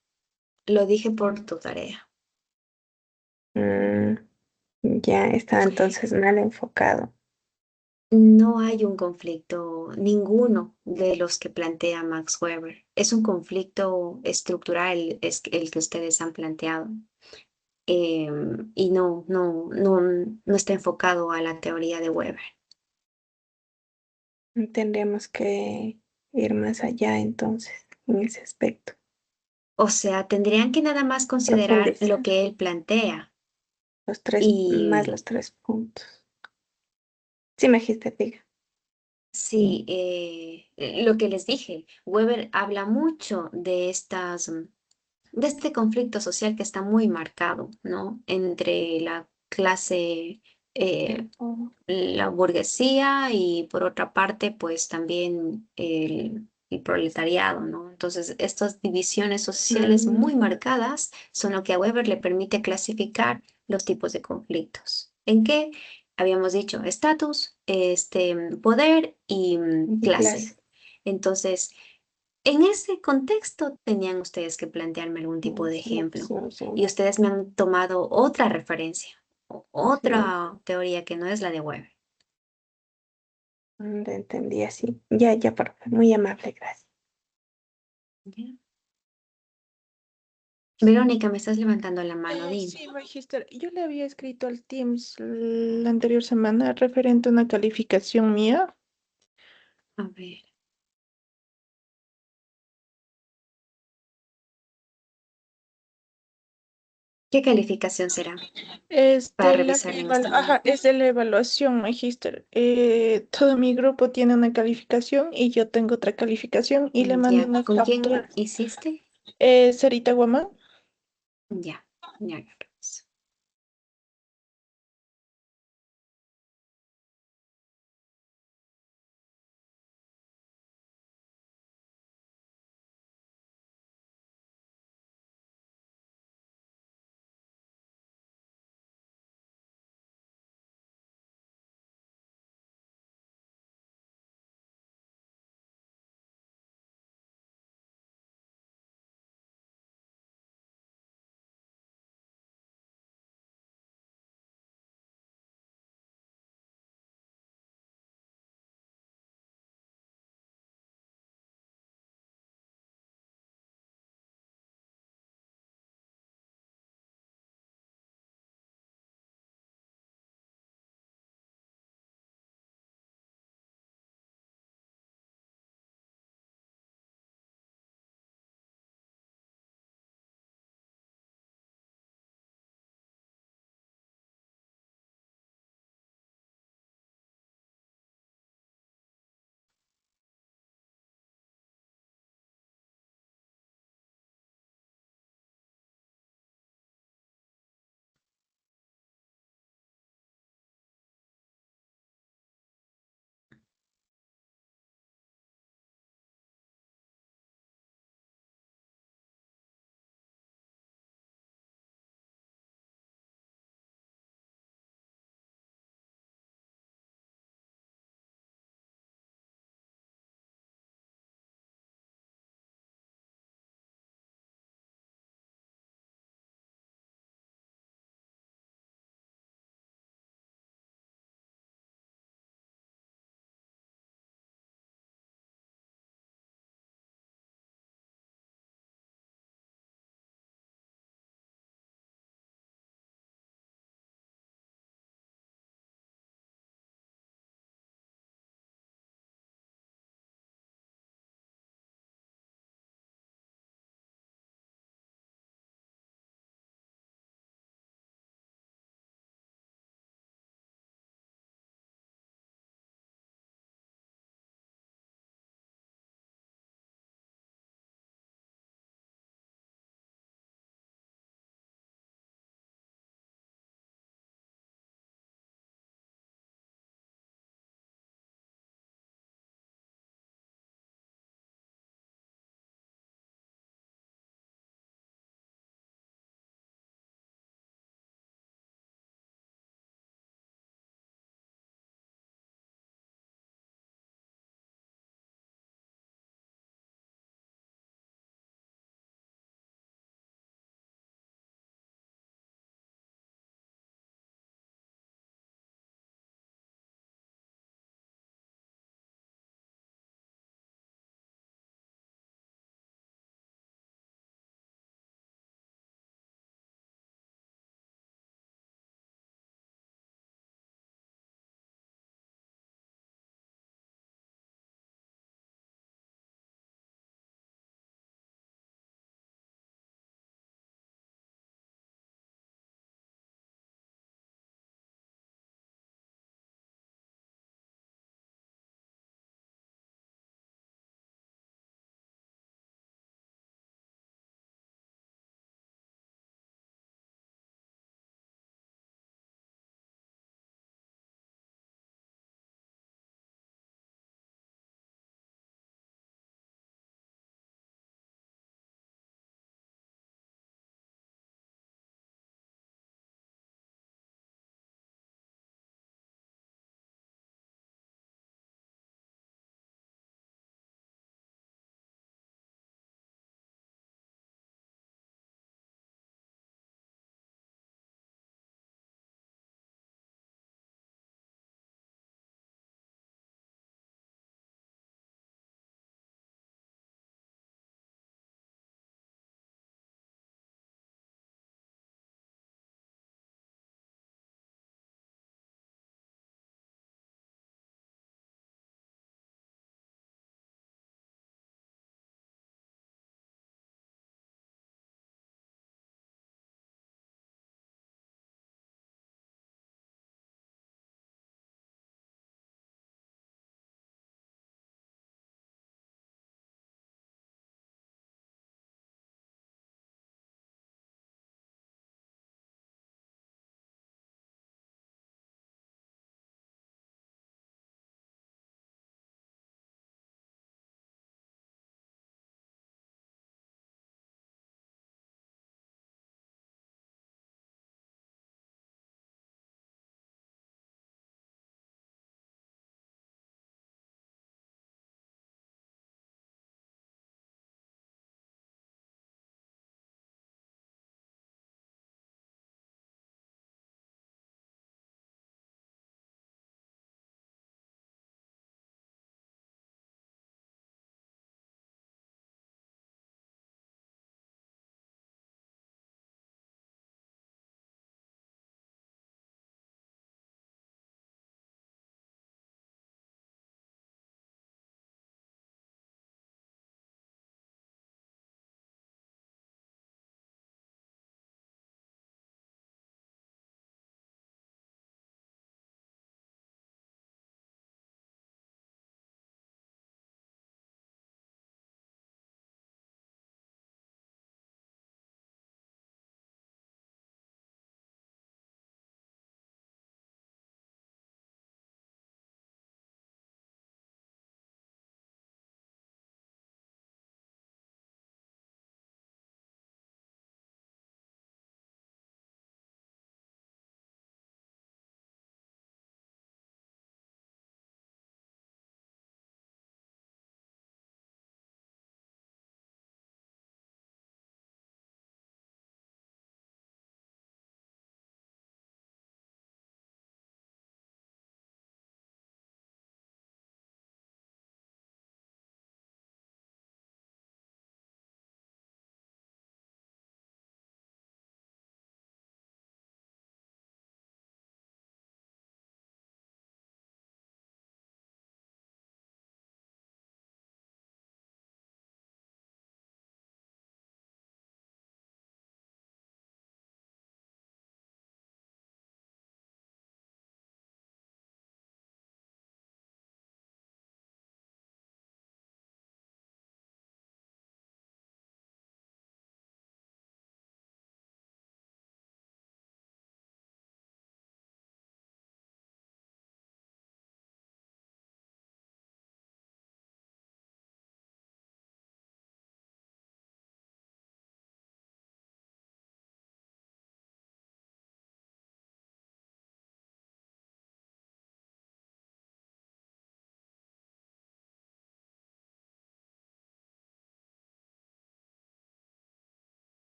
lo dije por tu tarea. Mm, ya está entonces mal enfocado. No hay un conflicto, ninguno de los que plantea Max Weber. Es un conflicto estructural, es el que ustedes han planteado. Y no está enfocado a la teoría de Weber. Tendríamos que ir más allá entonces en ese aspecto. O sea, tendrían que nada más considerar lo Profundizar que él plantea. más Y los 3 puntos. Sí, me dijiste, diga. sí, lo que les dije, Weber habla mucho de de este conflicto social que está muy marcado, ¿no? Entre la clase, Oh, la burguesía y por otra parte, pues también el proletariado, ¿no? Entonces, estas divisiones sociales muy mm, marcadas son lo que a Weber le permite clasificar los tipos de conflictos. ¿En qué? Habíamos dicho estatus, poder y y clase. clase. Entonces, en ese contexto tenían ustedes que plantearme algún tipo de Sí, la ejemplo opción, sí, y ustedes me han tomado otra referencia, sí, otra teoría que no es la de Weber. lo entendí así. Ya, ya, por favor, muy amable, gracias. ¿Ya? Verónica, me estás levantando la mano, dime. Sí, Magister, yo le había escrito al Teams la anterior semana referente a una calificación mía. A ver, ¿qué calificación será Es para de la revisar en este ajá, momento? es de la evaluación, Magister. Todo mi grupo tiene una calificación y yo tengo otra calificación y le mando Ya, una ¿con quién captura. hiciste? Sarita Guamán. Ya, ya, lo reviso.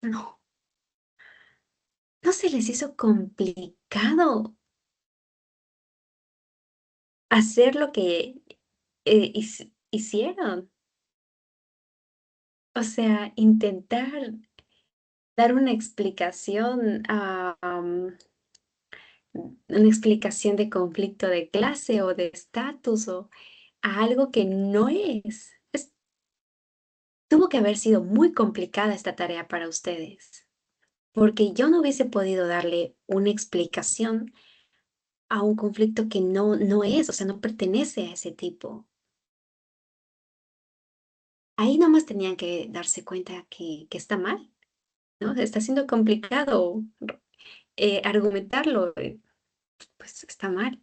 No, ¿no se les hizo complicado hacer lo que hicieron? O sea, intentar dar una explicación de conflicto de clase o de estatus o a algo que no es. Tuvo que haber sido muy complicada esta tarea para ustedes, porque yo no hubiese podido darle una explicación a un conflicto que no es, o sea, no pertenece a ese tipo. Ahí nomás tenían que darse cuenta que está mal, ¿no? Está siendo complicado argumentarlo, pues está mal.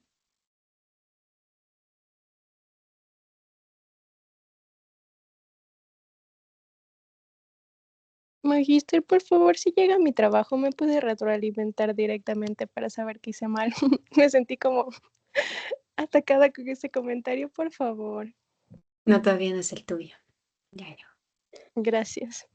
Magíster, por favor, si llega a mi trabajo, ¿me puede retroalimentar directamente para saber que hice mal? Me sentí como atacada con ese comentario, por favor. No, todavía no es el tuyo. Ya, ya. Gracias.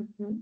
Ujú.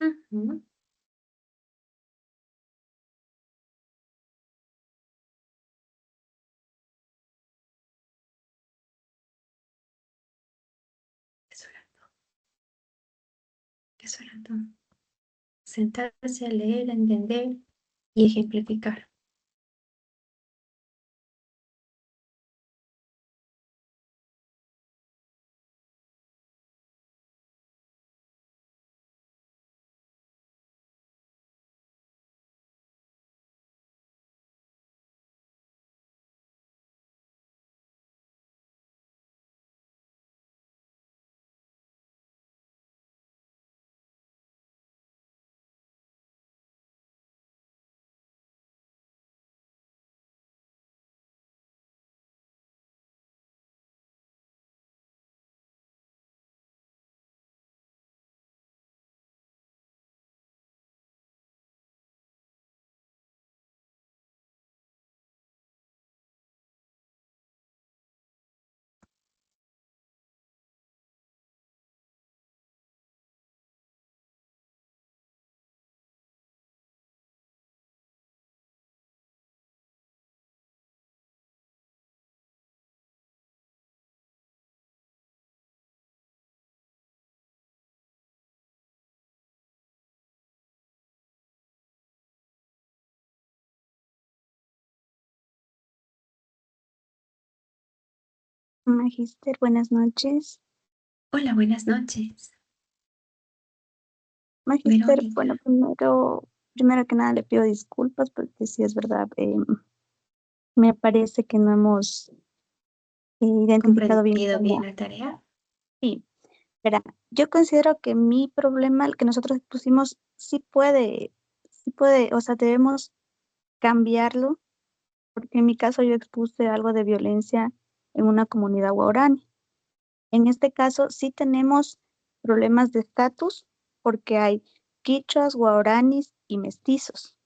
Ujú. Eso era todo. Sentarse a leer, a entender y ejemplificar. Magister, buenas noches. Hola, buenas noches. Magister, Verónica. bueno, primero que nada le pido disculpas porque sí es verdad, me parece que no hemos identificado bien ¿Comprendido bien cómo. la tarea? Sí, verá, yo considero que mi problema, el que nosotros pusimos, sí puede, o sea, debemos cambiarlo, porque en mi caso yo expuse algo de violencia en una comunidad guaraní. En este caso sí tenemos problemas de estatus porque hay quichuas, guaraníes y mestizos.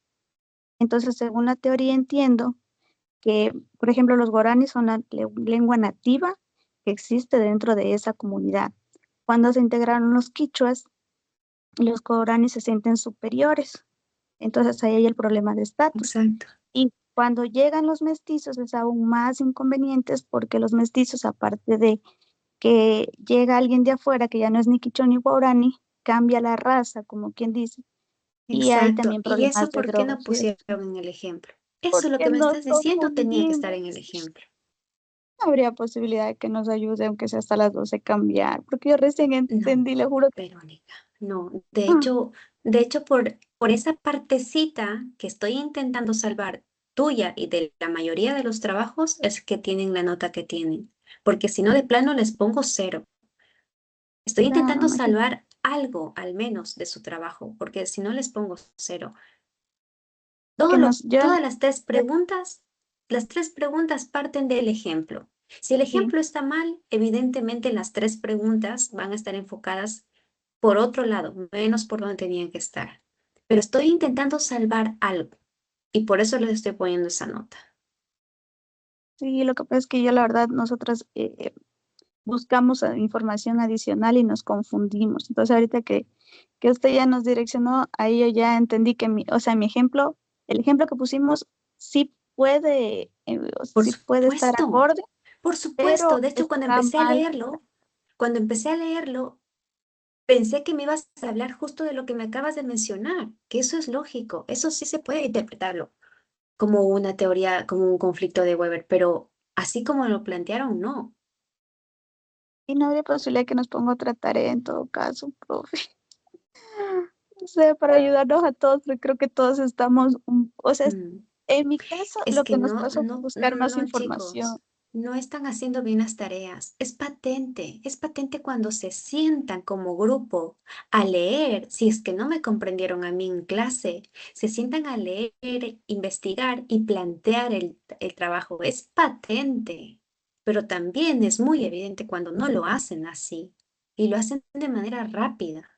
Entonces, según la teoría entiendo que, por ejemplo, los guaraníes son la lengua nativa que existe dentro de esa comunidad. Cuando se integraron los quichuas, los guaraníes se sienten superiores. Entonces ahí hay el problema de estatus. Exacto. Y cuando llegan los mestizos es aún más inconvenientes porque los mestizos, aparte de que llega alguien de afuera que ya no es ni quichua ni guaraní, cambia la raza, como quien dice, y hay Exacto. también ¿Y problemas eso de por qué no drogas y pusieron esto. en el ejemplo? Eso lo Porque que me nos estás diciendo tenía que estar en el confundimos. ejemplo. No habría posibilidad de que nos ayude, aunque sea hasta las 12 cambiar, porque yo recién No, entendí, le juro que... Verónica, no. Ah, De hecho, por esa partecita que estoy intentando salvar tuya y de la mayoría de los trabajos es que tienen la nota que tienen. Porque si no, de plano les pongo 0. Estoy claro, intentando imagínate salvar algo, al menos, de su trabajo, porque si no les pongo 0. que yo, Todas las tres preguntas parten del ejemplo. Si el sí, ejemplo está mal, evidentemente las 3 preguntas van a estar enfocadas por otro lado, menos por donde tenían que estar. Pero estoy intentando salvar algo y por eso les estoy poniendo esa nota. sí, lo que pasa es que yo la verdad, nosotras buscamos información adicional y nos confundimos. Entonces ahorita que usted ya nos direccionó, ahí yo ya entendí que o sea, mi ejemplo, el ejemplo que pusimos Por sí puede estar supuesto, acorde, por supuesto. pero De hecho, está mal. cuando empecé a leerlo, pensé que me ibas a hablar justo de lo que me acabas de mencionar, que eso es lógico, eso sí se puede interpretarlo como una teoría, como un conflicto de Weber, pero así como lo plantearon, no. Y no habría posibilidad que nos ponga otra tarea en todo caso, profe. No sé, para ayudarnos a todos, porque creo que todos estamos, o sea, Mm. en mi caso, Es lo que que nos pasó fue buscar más no, información. chicos, no están haciendo bien las tareas. Es patente cuando se sientan como grupo a leer, si es que no me comprendieron a mí en clase, se sientan a leer, investigar y plantear el trabajo. Es patente, pero también es muy evidente cuando no lo hacen así y lo hacen de manera rápida.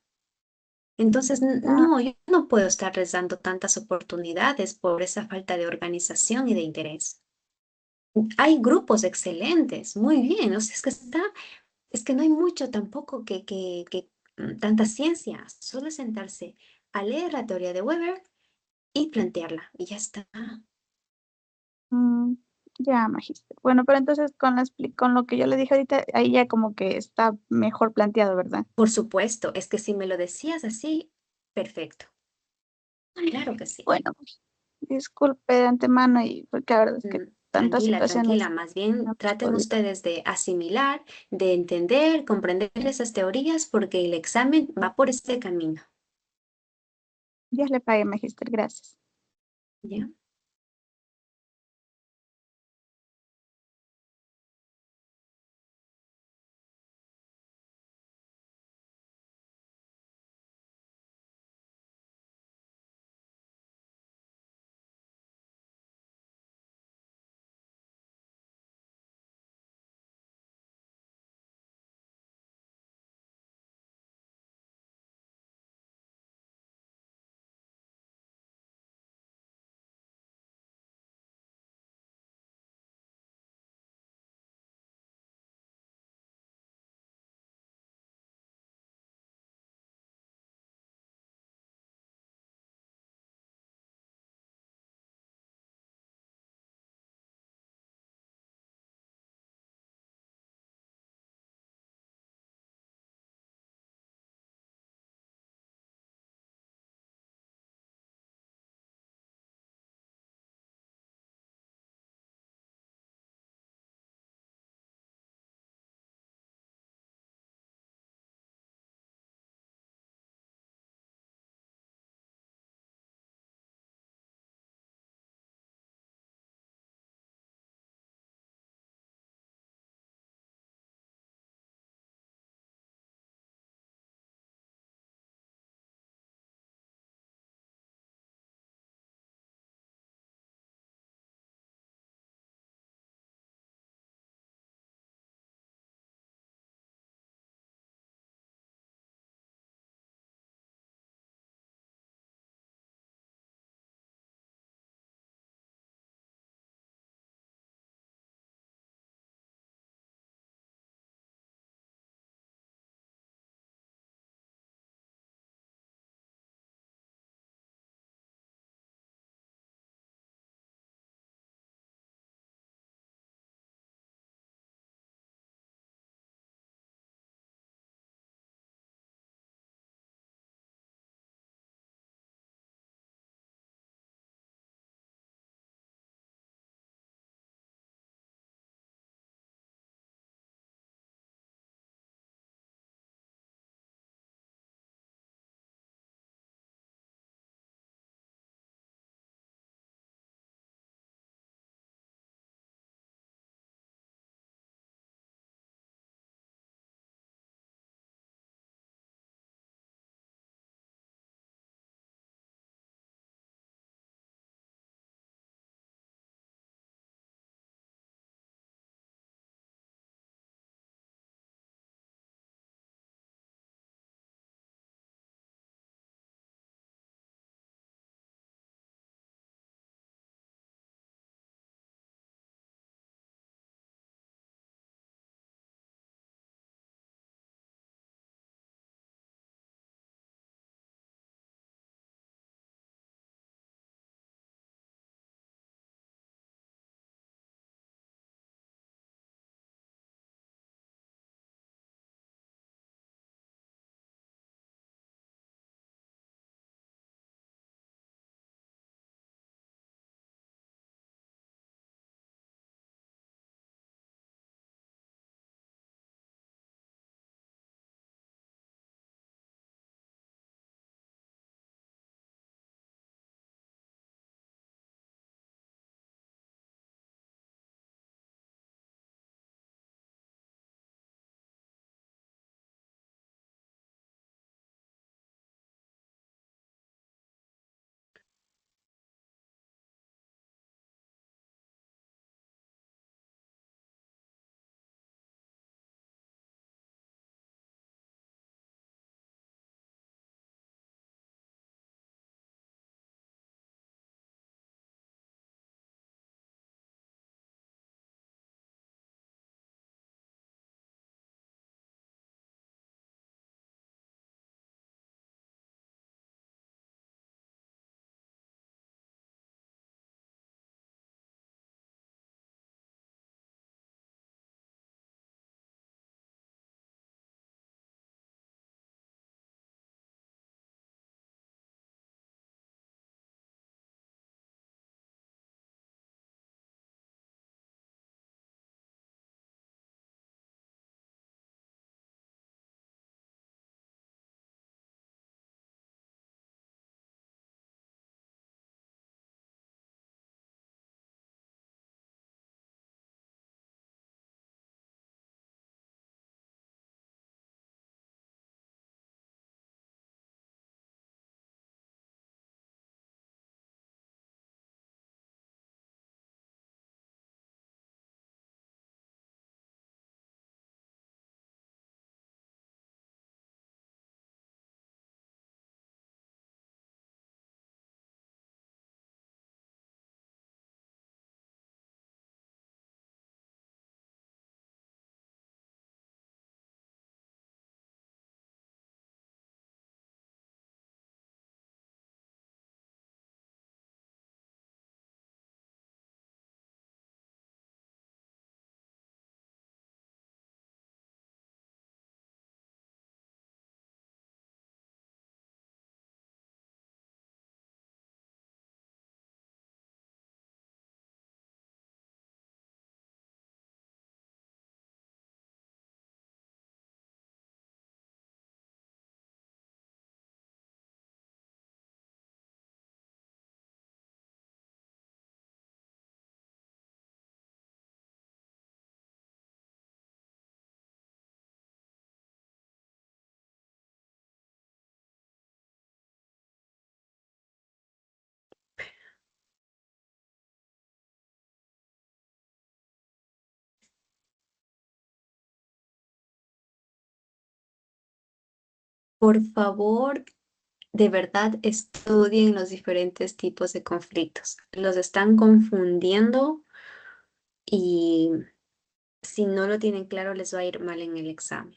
Entonces, Ah, no, yo no puedo estarles dando tantas oportunidades por esa falta de organización y de interés. Hay grupos excelentes, muy bien, o sea, es que no hay mucho tampoco que tanta ciencia, solo sentarse a leer la teoría de Weber y plantearla, y ya está. Mm, ya, magíster. Bueno, pero entonces con lo que yo le dije ahorita, ahí ya como que está mejor planteado, ¿verdad? Por supuesto, es que si me lo decías así, perfecto. Claro que sí. Bueno, disculpe de antemano y porque la verdad es que tantas Tranquila, tranquila. situaciones Más no bien hemos traten podido. ustedes de asimilar, de entender, comprender esas teorías, porque el examen va por este camino. Dios le pague, magíster. Gracias. ¿Ya? por favor, de verdad estudien los diferentes tipos de conflictos. Los están confundiendo y si no lo tienen claro les va a ir mal en el examen.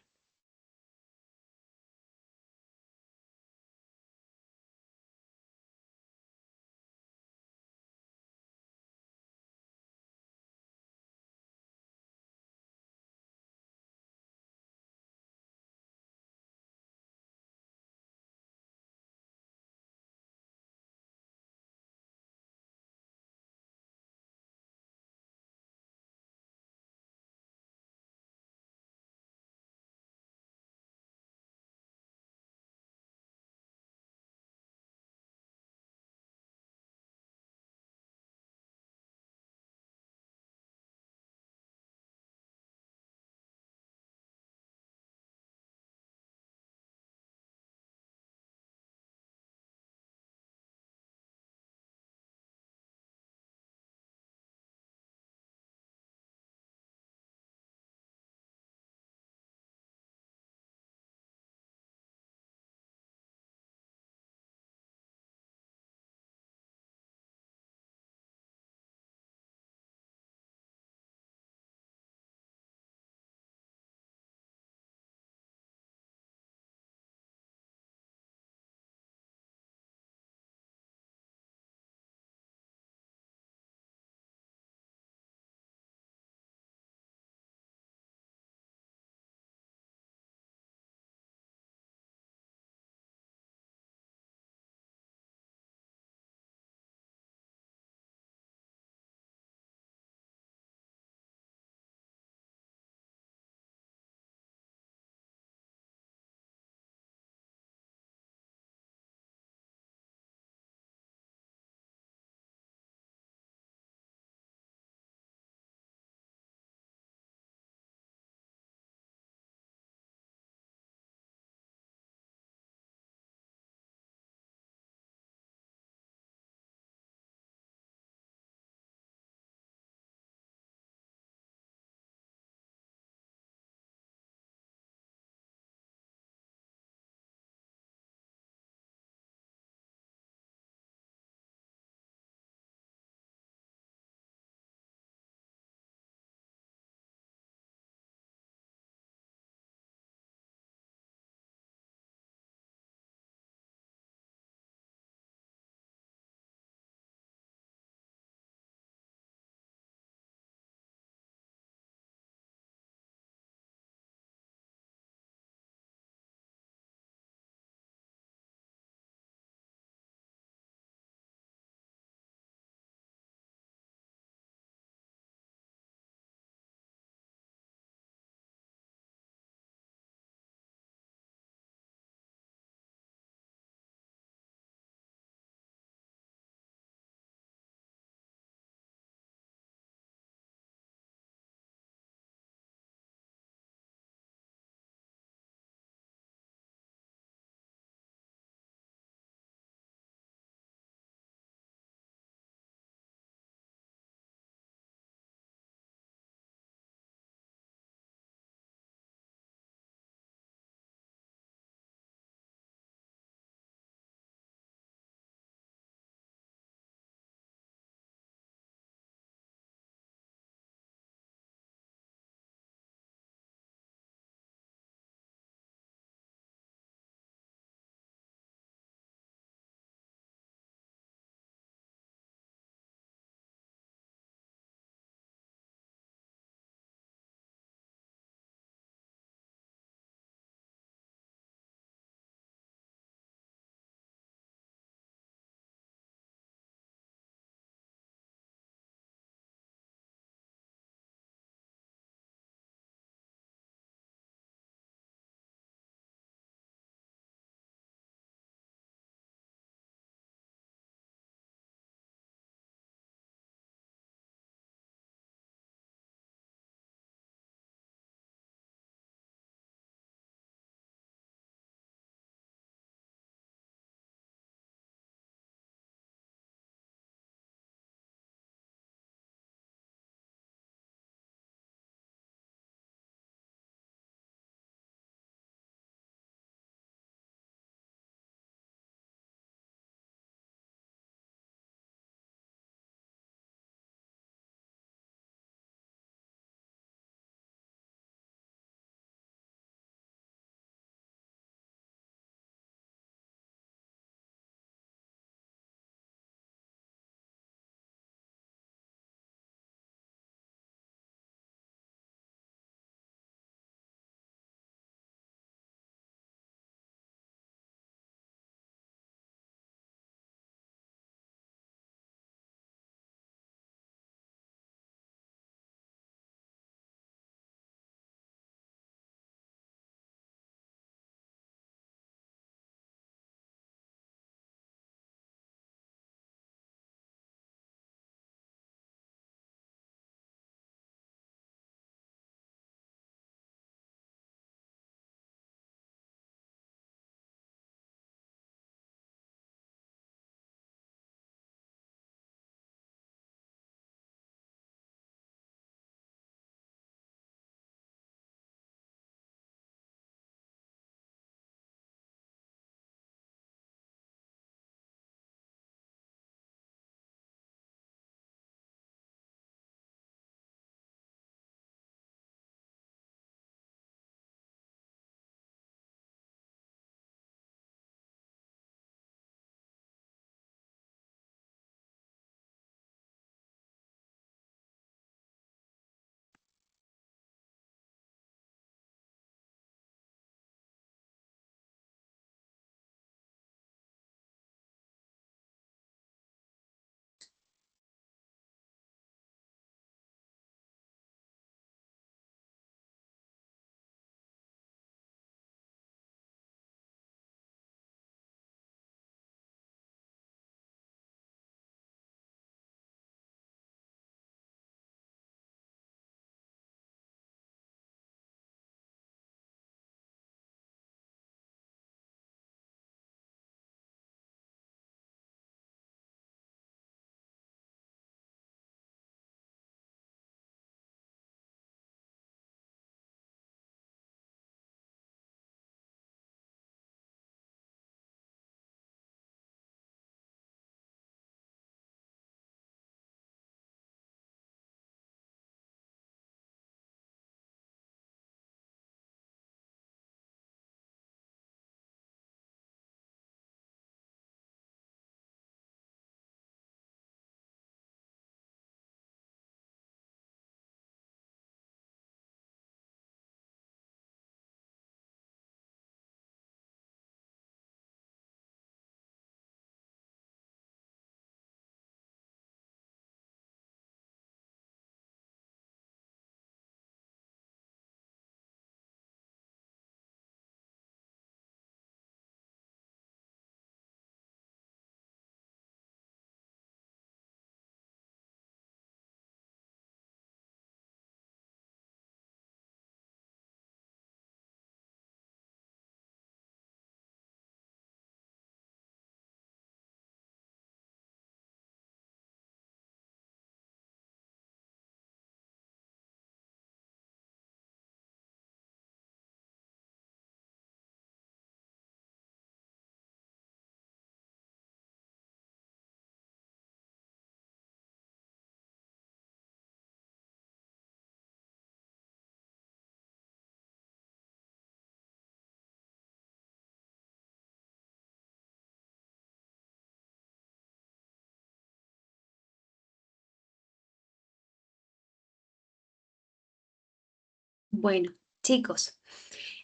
Bueno, chicos,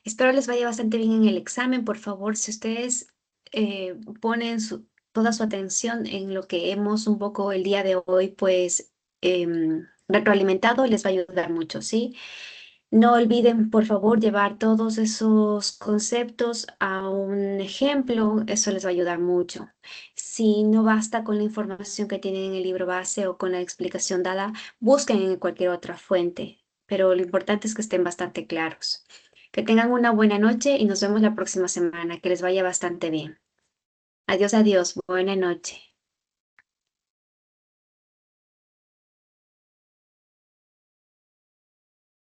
espero les vaya bastante bien en el examen. Por favor, si ustedes ponen toda su atención en lo que hemos un poco el día de hoy, pues retroalimentado, les va a ayudar mucho, ¿sí? No olviden, por favor, llevar todos esos conceptos a un ejemplo, eso les va a ayudar mucho. Si no basta con la información que tienen en el libro base o con la explicación dada, busquen en cualquier otra fuente, pero lo importante es que estén bastante claros. Que tengan una buena noche y nos vemos la próxima semana. Que les vaya bastante bien. Adiós, adiós. Buena noche.